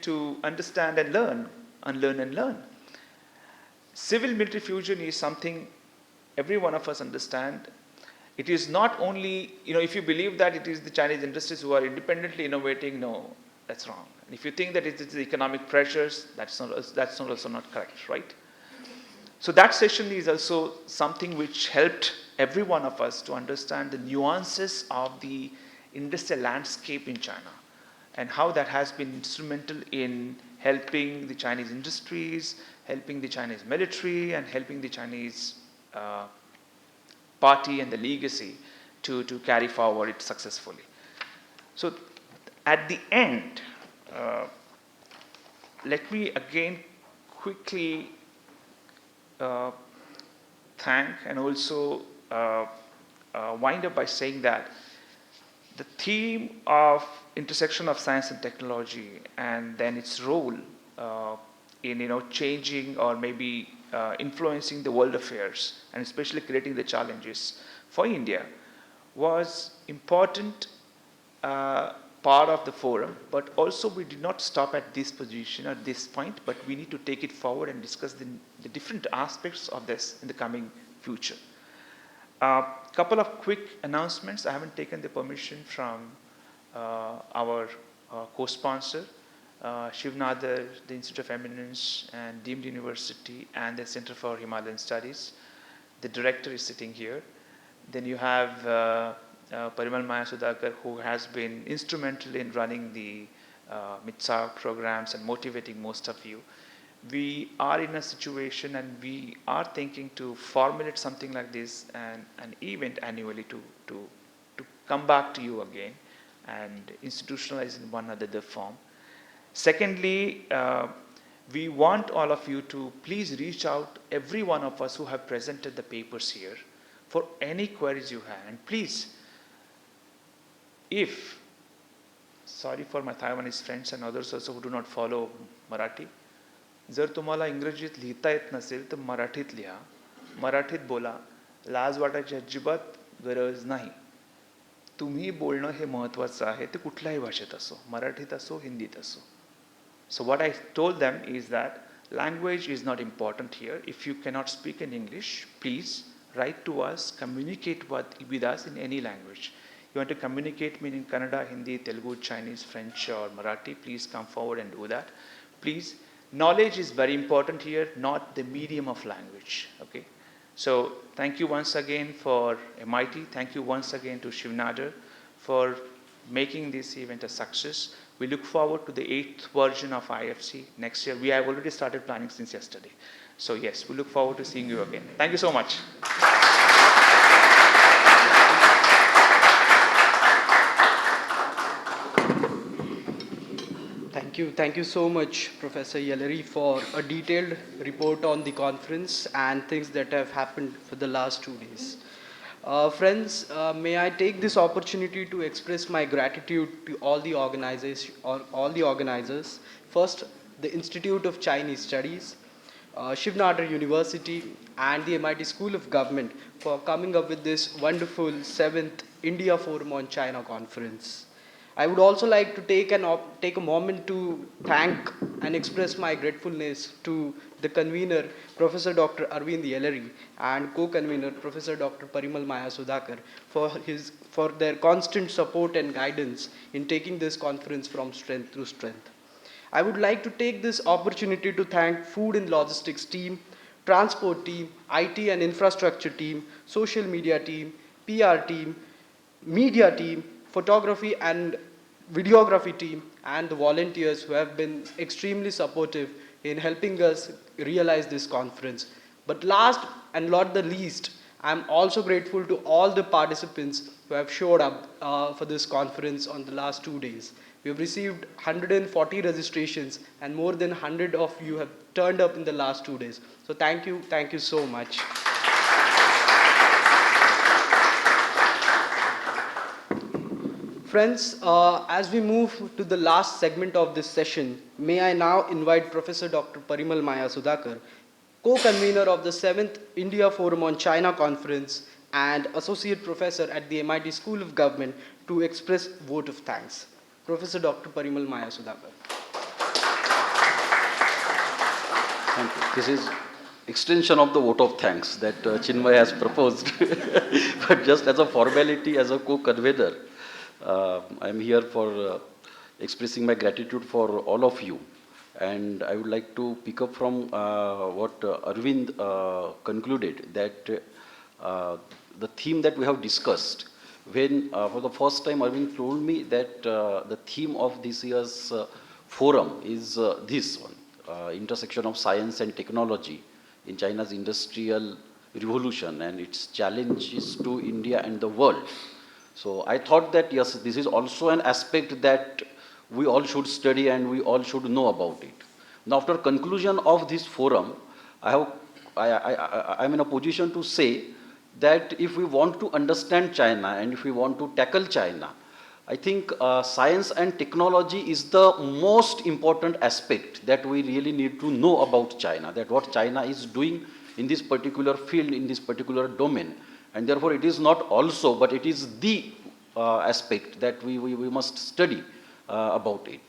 to understand and learn, unlearn and learn. Civil military fusion is something every one of us understand. It is not only, if you believe that it is the Chinese industries who are independently innovating, no, that's wrong. And if you think that it is the economic pressures, that's also not correct, right? So that session is also something which helped every one of us to understand the nuances of the industrial landscape in China, and how that has been instrumental in helping the Chinese industries, helping the Chinese military, and helping the Chinese party and the legacy to carry forward it successfully. So at the end, let me again quickly thank and also wind up by saying that the theme of intersection of science and technology, and then its role in changing or maybe influencing the world affairs, and especially creating the challenges for India, was important part of the forum. But also we did not stop at this position, at this point, but we need to take it forward and discuss the different aspects of this in the coming future. Couple of quick announcements. I haven't taken the permission from our co-sponsor, Vishwanath, the Institute of Eminence and Deemed University, and the Center for Himalayan Studies. The director is sitting here. Then you have Parimal Sudhakar, who has been instrumental in running the MITSA programs and motivating most of you. We are in a situation, and we are thinking to formulate something like this, and an event annually to come back to you again and institutionalize in one other form. Secondly, we want all of you to please reach out, every one of us who have presented the papers here, for any queries you have. And please, sorry for my Taiwanese friends and others also who do not follow Marathi, जर तुम्हाला इंग्रजीत लिहिता येत नसेल तर मराठीत लिहा, मराठीत बोला, लाज वाटायची अजिबात गरज नाही. तुम्ही बोलणं हे महत्त्वाचं आहे, ते कुठल्याही भाषेत असो, मराठीत असो, हिंदीत असो. So what I told them is that language is not important here. If you cannot speak in English, please write to us, communicate with us in any language. You want to communicate me in Kannada, Hindi, Telugu, Chinese, French or Marathi, please come forward and do that. Please, knowledge is very important here, not the medium of language. Okay. So thank you once again for MIT. Thank you once again to Vishwanath for making this event a success. We look forward to the 8th version of IFC next year. We have already started planning since yesterday. So yes, we look forward to seeing you again. Thank you so much. Thank you so much, Professor Yelery, for a detailed report on the conference and things that have happened for the last 2 days. Friends, may I take this opportunity to express my gratitude to all the organizers. First, the Institute of Chinese Studies, Shiv Nadar University, and the MIT School of Government for coming up with this wonderful 7th India Forum on China conference. I would also like to take a moment to thank and express my gratefulness to the convener, Professor Dr. Aravind Yelery, and co-convenor, Professor Dr. Parimal Sudhakar, for their constant support and guidance in taking this conference from strength to strength. I would like to take this opportunity to thank Food and Logistics team, Transport team, IT and Infrastructure team, Social Media team, PR team, Media team, Photography and Videography team, and the volunteers who have been extremely supportive in helping us realize this conference. But last and not the least, I'm also grateful to all the participants who have showed up for this conference on the last 2 days. We have received 140 registrations, and more than 100 of you have turned up in the last 2 days. So thank you so much. Friends, as we move to the last segment of this session, may I now invite Professor Dr. Parimal Sudhakar, co-convener of the 7th India Forum on China Conference and Associate Professor at the MIT School of Government, to express vote of thanks. Professor Dr. Parimal Sudhakar. Thank you. This is extension of the vote of thanks that Chinmay has proposed. But just as a formality, as a co-convener, I'm here for expressing my gratitude for all of you. And I would like to pick up from what Aravind concluded, that the theme that we have discussed, when for the first time Aravind told me that the theme of this year's forum is this one, intersection of science and technology in China's industrial revolution and its challenges to India and the world. So I thought that yes, this is also an aspect that we all should study and we all should know about it. Now, after conclusion of this forum, I'm in a position to say that if we want to understand China and if we want to tackle China, I think science and technology is the most important aspect that we really need to know about China, that what China is doing in this particular field, in this particular domain. And therefore, it is not also, but it is the aspect that we must study about it.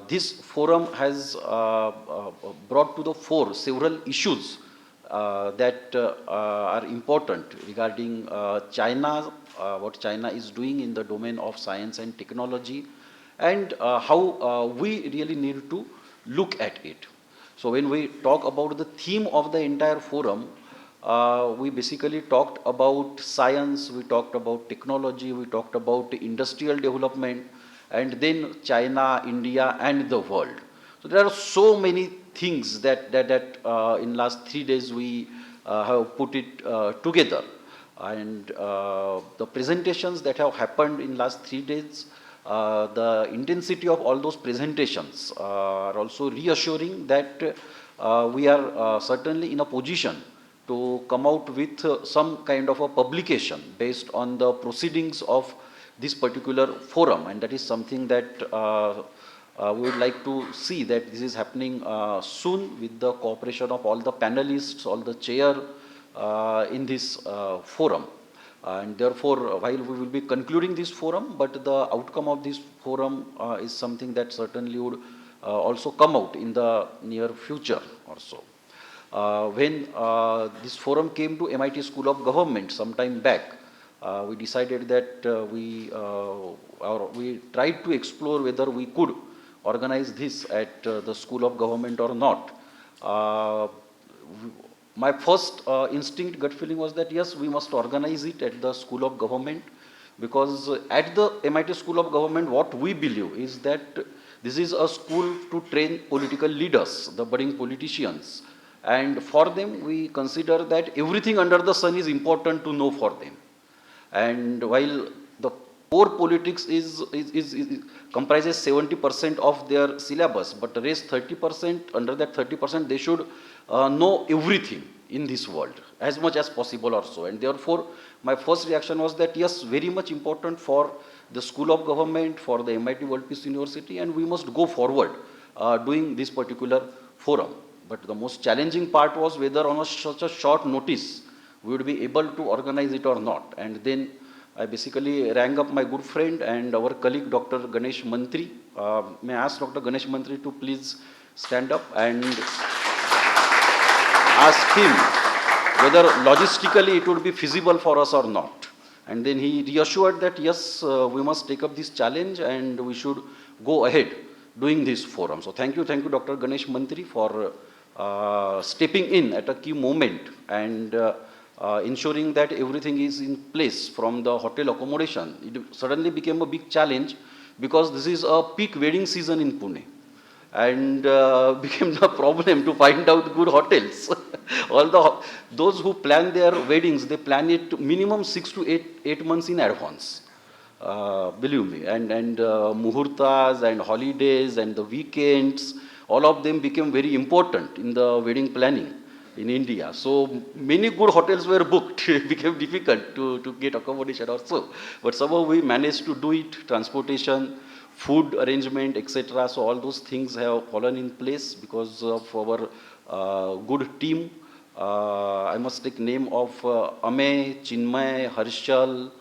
This forum has brought to the fore several issues that are important regarding China, what China is doing in the domain of science and technology, and how we really need to look at it. So when we talk about the theme of the entire forum, we basically talked about science, we talked about technology, we talked about industrial development, and then China, India, and the world. So there are so many things that in last 3 days we have put it together. And the presentations that have happened in last 3 days, the intensity of all those presentations are also reassuring that we are certainly in a position to come out with some kind of a publication based on the proceedings of this particular forum, and that is something that we would like to see that this is happening soon with the cooperation of all the panelists, all the chair in this forum. And therefore, while we will be concluding this forum, but the outcome of this forum is something that certainly would also come out in the near future or so. When this forum came to MIT School of Government some time back, we decided that we tried to explore whether we could organize this at the School of Government or not. My first instinct, gut feeling was that yes, we must organize it at the School of Government, because at the MIT School of Government, what we believe is that this is a school to train political leaders, the budding politicians. And for them, we consider that everything under the sun is important to know for them. And while the core politics comprises 70% of their syllabus, but the rest 30%, under that 30%, they should know everything in this world as much as possible also. And therefore, my first reaction was that yes, very much important for the School of Government, for the MIT World Peace University, and we must go forward doing this particular forum. But the most challenging part was whether on such a short notice we would be able to organize it or not. And then I basically rang up my good friend and our colleague Dr. Ganesh Mantri. May I ask Dr. Ganesh Mantri to please stand up and ask him whether logistically it would be feasible for us or not. And then he reassured that yes, we must take up this challenge and we should go ahead doing this forum. So thank you, Dr. Ganesh Mantri, for stepping in at a key moment and ensuring that everything is in place from the hotel accommodation. It suddenly became a big challenge because this is a peak wedding season in Pune. And became the problem to find out good hotels. Those who plan their weddings, they plan it minimum 6 to 8 months in advance. Believe me, and muhurtas and holidays and the weekends, all of them became very important in the wedding planning in India. So many good hotels were booked. It became difficult to get accommodation also. But somehow we managed to do it, transportation, food arrangement, etc. So all those things have fallen in place because of our good team. I must take name of Ame, Chinmay, Harshal,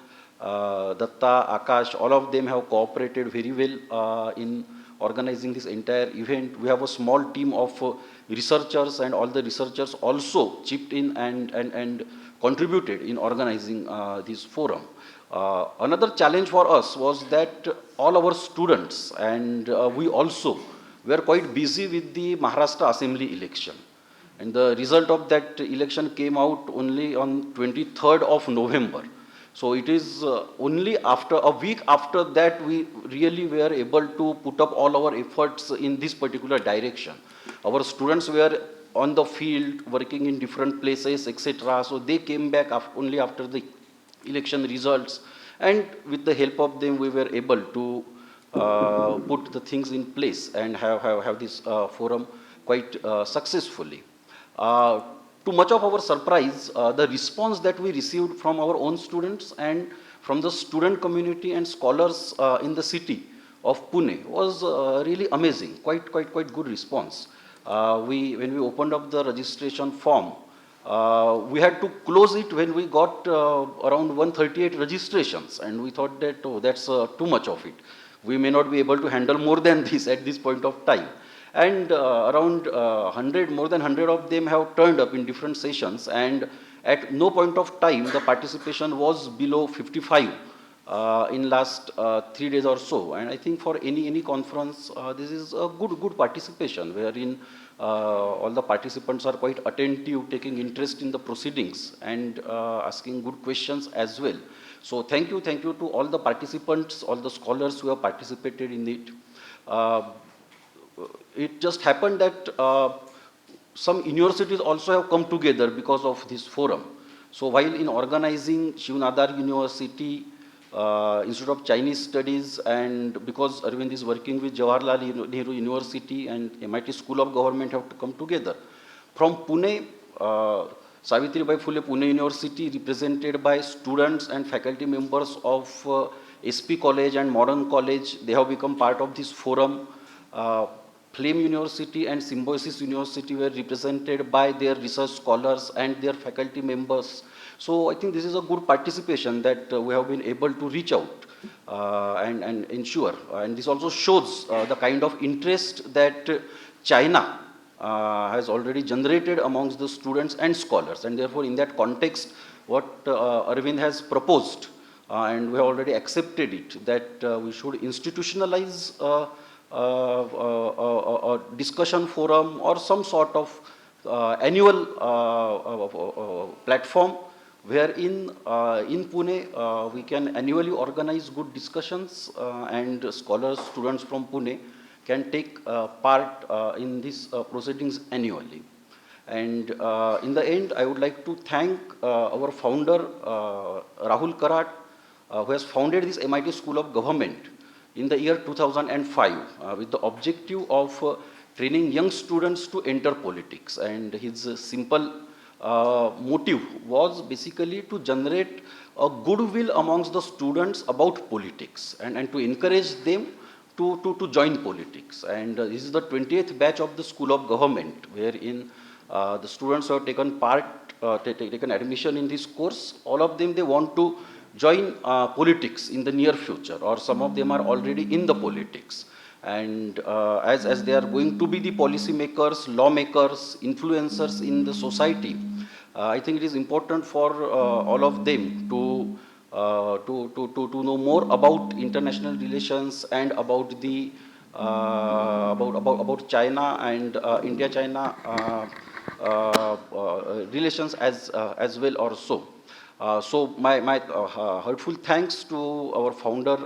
Datta, Akash. All of them have cooperated very well in organizing this entire event. We have a small team of researchers, and all the researchers also chipped in and contributed in organizing this forum. Another challenge for us was that all our students and we also were quite busy with the Maharashtra Assembly election. And the result of that election came out only on 23rd of November. So it is only after a week after that we really were able to put up all our efforts in this particular direction. Our students were on the field working in different places, etc. So they came back only after the election results, and with the help of them we were able to put the things in place and have this forum quite successfully. To much of our surprise, the response that we received from our own students and from the student community and scholars in the city of Pune was really amazing, quite good response. When we opened up the registration form, we had to close it when we got around 138 registrations, and we thought that, oh, that's too much of it. We may not be able to handle more than this at this point of time. And around more than 100 of them have turned up in different sessions, and at no point of time the participation was below 55 in last 3 days or so. And I think for any conference, this is a good participation, wherein all the participants are quite attentive, taking interest in the proceedings and asking good questions as well. So thank you to all the participants, all the scholars who have participated in it. It just happened that some universities also have come together because of this forum. So while in organizing Shivnadar University, Institute of Chinese Studies, and because Aravind is working with Jawaharlal Nehru University and MIT School of Government have to come together. From Pune, Savitribai Phule Pune University, represented by students and faculty members of SP College and Modern College, they have become part of this forum. Flame University and Symbiosis University were represented by their research scholars and their faculty members. So I think this is a good participation that we have been able to reach out and ensure. And this also shows the kind of interest that China has already generated amongst the students and scholars. And therefore, in that context, what Aravind has proposed, and we have already accepted it, that we should institutionalize a discussion forum or some sort of annual platform wherein in Pune we can annually organize good discussions and scholars, students from Pune can take part in these proceedings annually. And in the end, I would like to thank our founder, Rahul Karat, who has founded this MIT School of Government in the year 2005 with the objective of training young students to enter politics. And his simple motive was basically to generate a goodwill amongst the students about politics and to encourage them to join politics. And this is the 20th batch of the School of Government, wherein the students who have taken part, taken admission in this course. All of them, they want to join politics in the near future, or some of them are already in the politics. And as they are going to be the policy makers, lawmakers, influencers in the society, I think it is important for all of them to know more about international relations and about the about China and India-China relations as well also. So my heartful thanks to our founder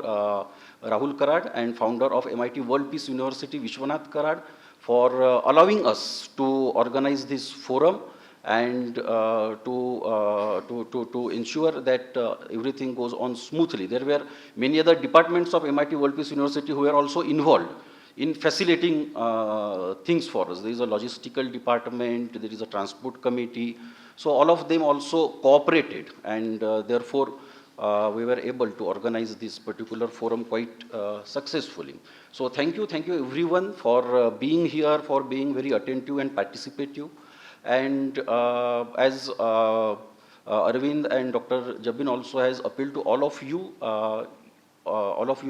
Rahul Karad and founder of MIT World Peace University Vishwanath Karad for allowing us to organize this forum and to ensure that everything goes on smoothly. There were many other departments of MIT World Peace University who were also involved in facilitating things for us. There is a logistical department, there is a transport committee. So all of them also cooperated, and therefore we were able to organize this particular forum quite successfully. So thank you everyone for being here, for being very attentive and participative. And as Aravind and Dr. Jabin also has appealed to all of you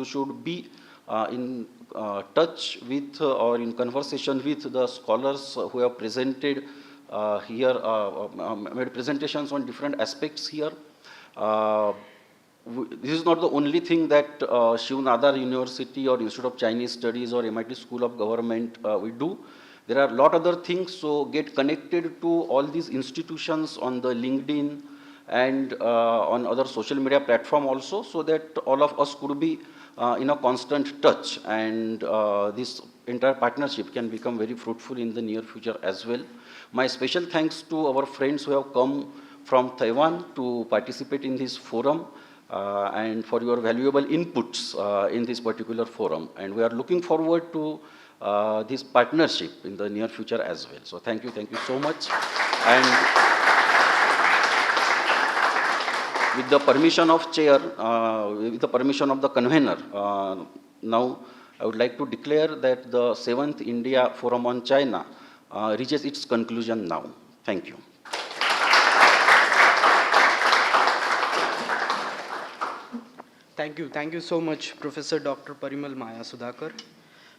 should be in touch with or in conversation with the scholars who have presented here, made presentations on different aspects here. This is not the only thing that Shiv Nadar University or Institute of Chinese Studies or MIT School of Government we do. There are a lot other things, so get connected to all these institutions on the LinkedIn and on other social media platform also, so that all of us could be in a constant touch, and this entire partnership can become very fruitful in the near future as well. My special thanks to our friends who have come from Taiwan to participate in this forum and for your valuable inputs in this particular forum. And we are looking forward to this partnership in the near future as well. So thank you so much. And with the permission of chair, with the permission of the convener, now I would like to declare that the 7th India Forum on China reaches its conclusion now. Thank you. Thank you so much, Professor Dr. Parimal Maya Sudhakar.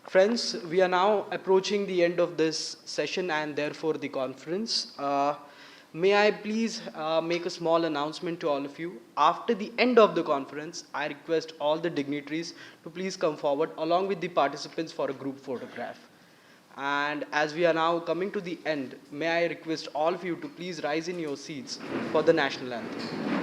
Friends, we are now approaching the end of this session and therefore the conference. May I please make a small announcement to all of you. After the end of the conference, I request all the dignitaries to please come forward along with the participants for a group photograph. And as we are now coming to the end, may I request all of you to please rise in your seats for the national anthem.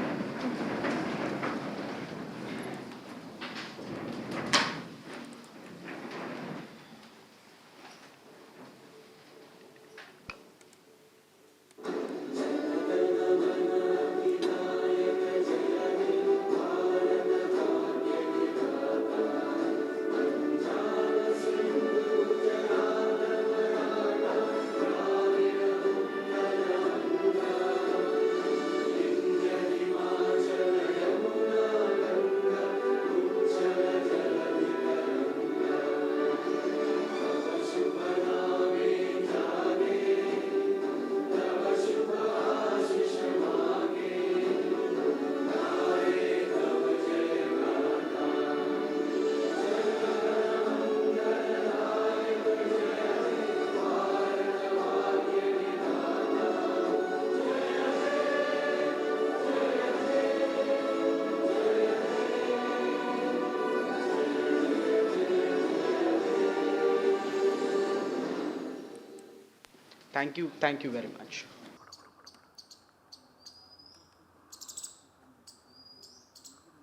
Thank you very much.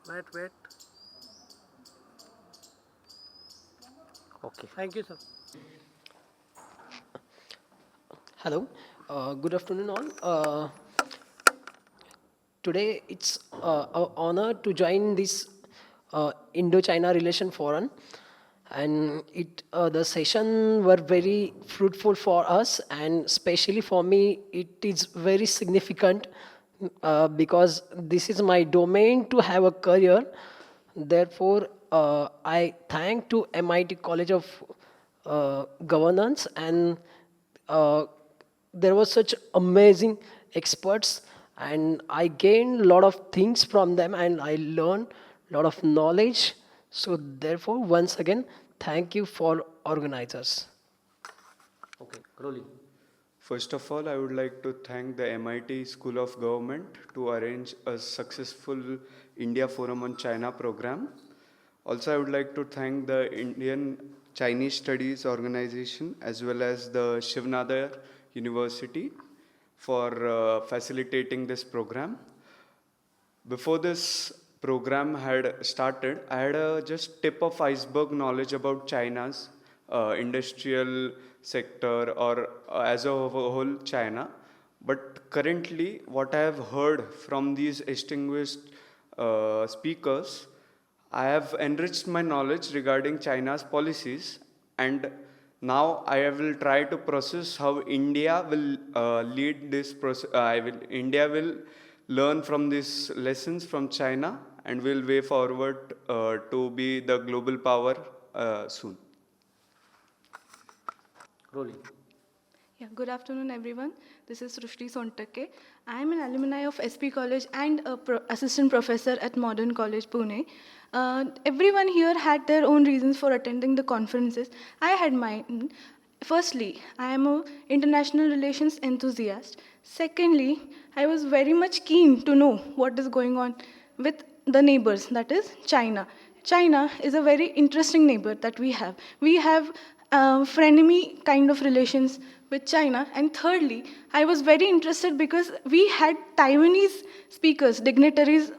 Wait. Okay. Thank you, sir. Hello. Good afternoon, all. Today, it's an honor to join this Indo-China Relation Forum, and the session were very fruitful for us, and especially for me, it is very significant because this is my domain to have a career. Therefore, I thank to MIT College of Governance, and there was such amazing experts, and I gained a lot of things from them, and I learned a lot of knowledge. So therefore, once again, thank you for organizers. Okay, rolling. First of all, I would like to thank the MIT School of Government to arrange a successful India Forum on China program. Also, I would like to thank the Indian Chinese Studies Organization as well as the Shivnadar University for facilitating this program. Before this program had started, I had a just tip of iceberg knowledge about China's industrial sector or as a whole China. But currently, what I have heard from these distinguished speakers, I have enriched my knowledge regarding China's policies, and now I will try to process how India will lead this process. India will learn from these lessons from China and will way forward to be the global power soon. Rolling. Yeah, good afternoon, everyone. This is Srushti Sontake. I am an alumni of SP College and a assistant professor at Modern College, Pune. Everyone here had their own reasons for attending the conferences. I had mine. Firstly, I am an international relations enthusiast. Secondly, I was very much keen to know what is going on with the neighbors, that is China. China is a very interesting neighbor that we have. We have frenemy kind of relations with China. And thirdly, I was very interested because we had Taiwanese speakers, dignitaries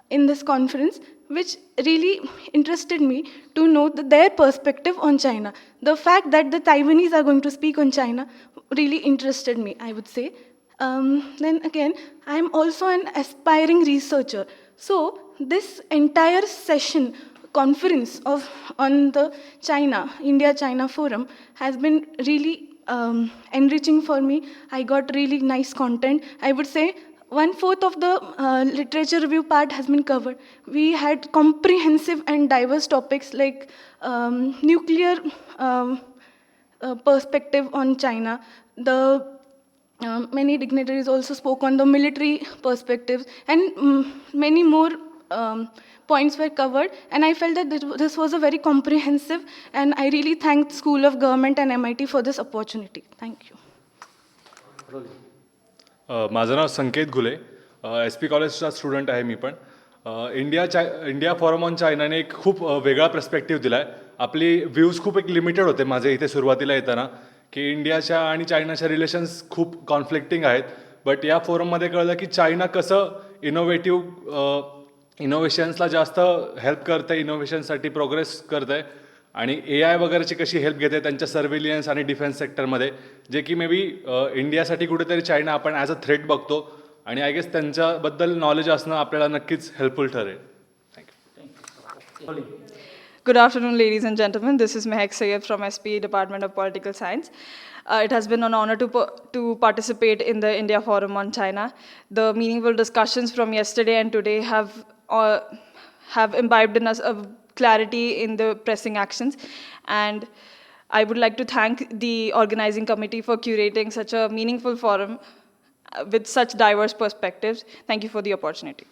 in this conference, which really interested me to know their perspective on China. The fact that the Taiwanese are going to speak on China really interested me, I would say. Then again, I am also an aspiring researcher. So this entire session, conference on the India-China Forum has been really enriching for me. I got really nice content. I would say 1/4 of the literature review part has been covered. We had comprehensive and diverse topics like nuclear perspective on China. Many dignitaries also spoke on the military perspectives, and many more points were covered, and I felt that this was a very comprehensive, and I really thank the School of Government and MIT for this opportunity. Thank you. माझं नाव संकेत घुले, SP कॉलेजचा student आहे मी पण. India forum on चायनाने एक खूप वेगळा perspective दिला आहे. आपली व्ह्यूज खूप एक लिमिटेड होते माझे इथे सुरुवातीला येताना, की इंडियाच्या आणि चायनाच्या रिलेशन्स खूप कॉन्फ्लिक्टिंग आहेत. बट या फोरममध्ये कळलं की चायना कसं इनोव्हेशन्सला जास्त हेल्प करतं, इनोव्हेशनसाठी प्रोग्रेस करतं आहे, आणि AI वगैरेची कशी हेल्प घेते त्यांच्या सर्व्हिलियन्स आणि डिफेन्स सेक्टरमध्ये, जे की मे बी इंडियासाठी कुठेतरी चायना आपण ॲज अ थ्रेट बघतो, आणि आय गेस त्यांच्याबद्दल नॉलेज असणं आपल्याला नक्कीच हेल्पफुल ठरेल. Thank you. Good afternoon, ladies and gentlemen. This is Mehak Sayed from SPA Department of Political Science. It has been an honor to participate in the India Forum on China. The meaningful discussions from yesterday and today have imbibed in us a clarity in the pressing actions. And I would like to thank the organizing committee for curating such a meaningful forum with such diverse perspectives. Thank you for the opportunity.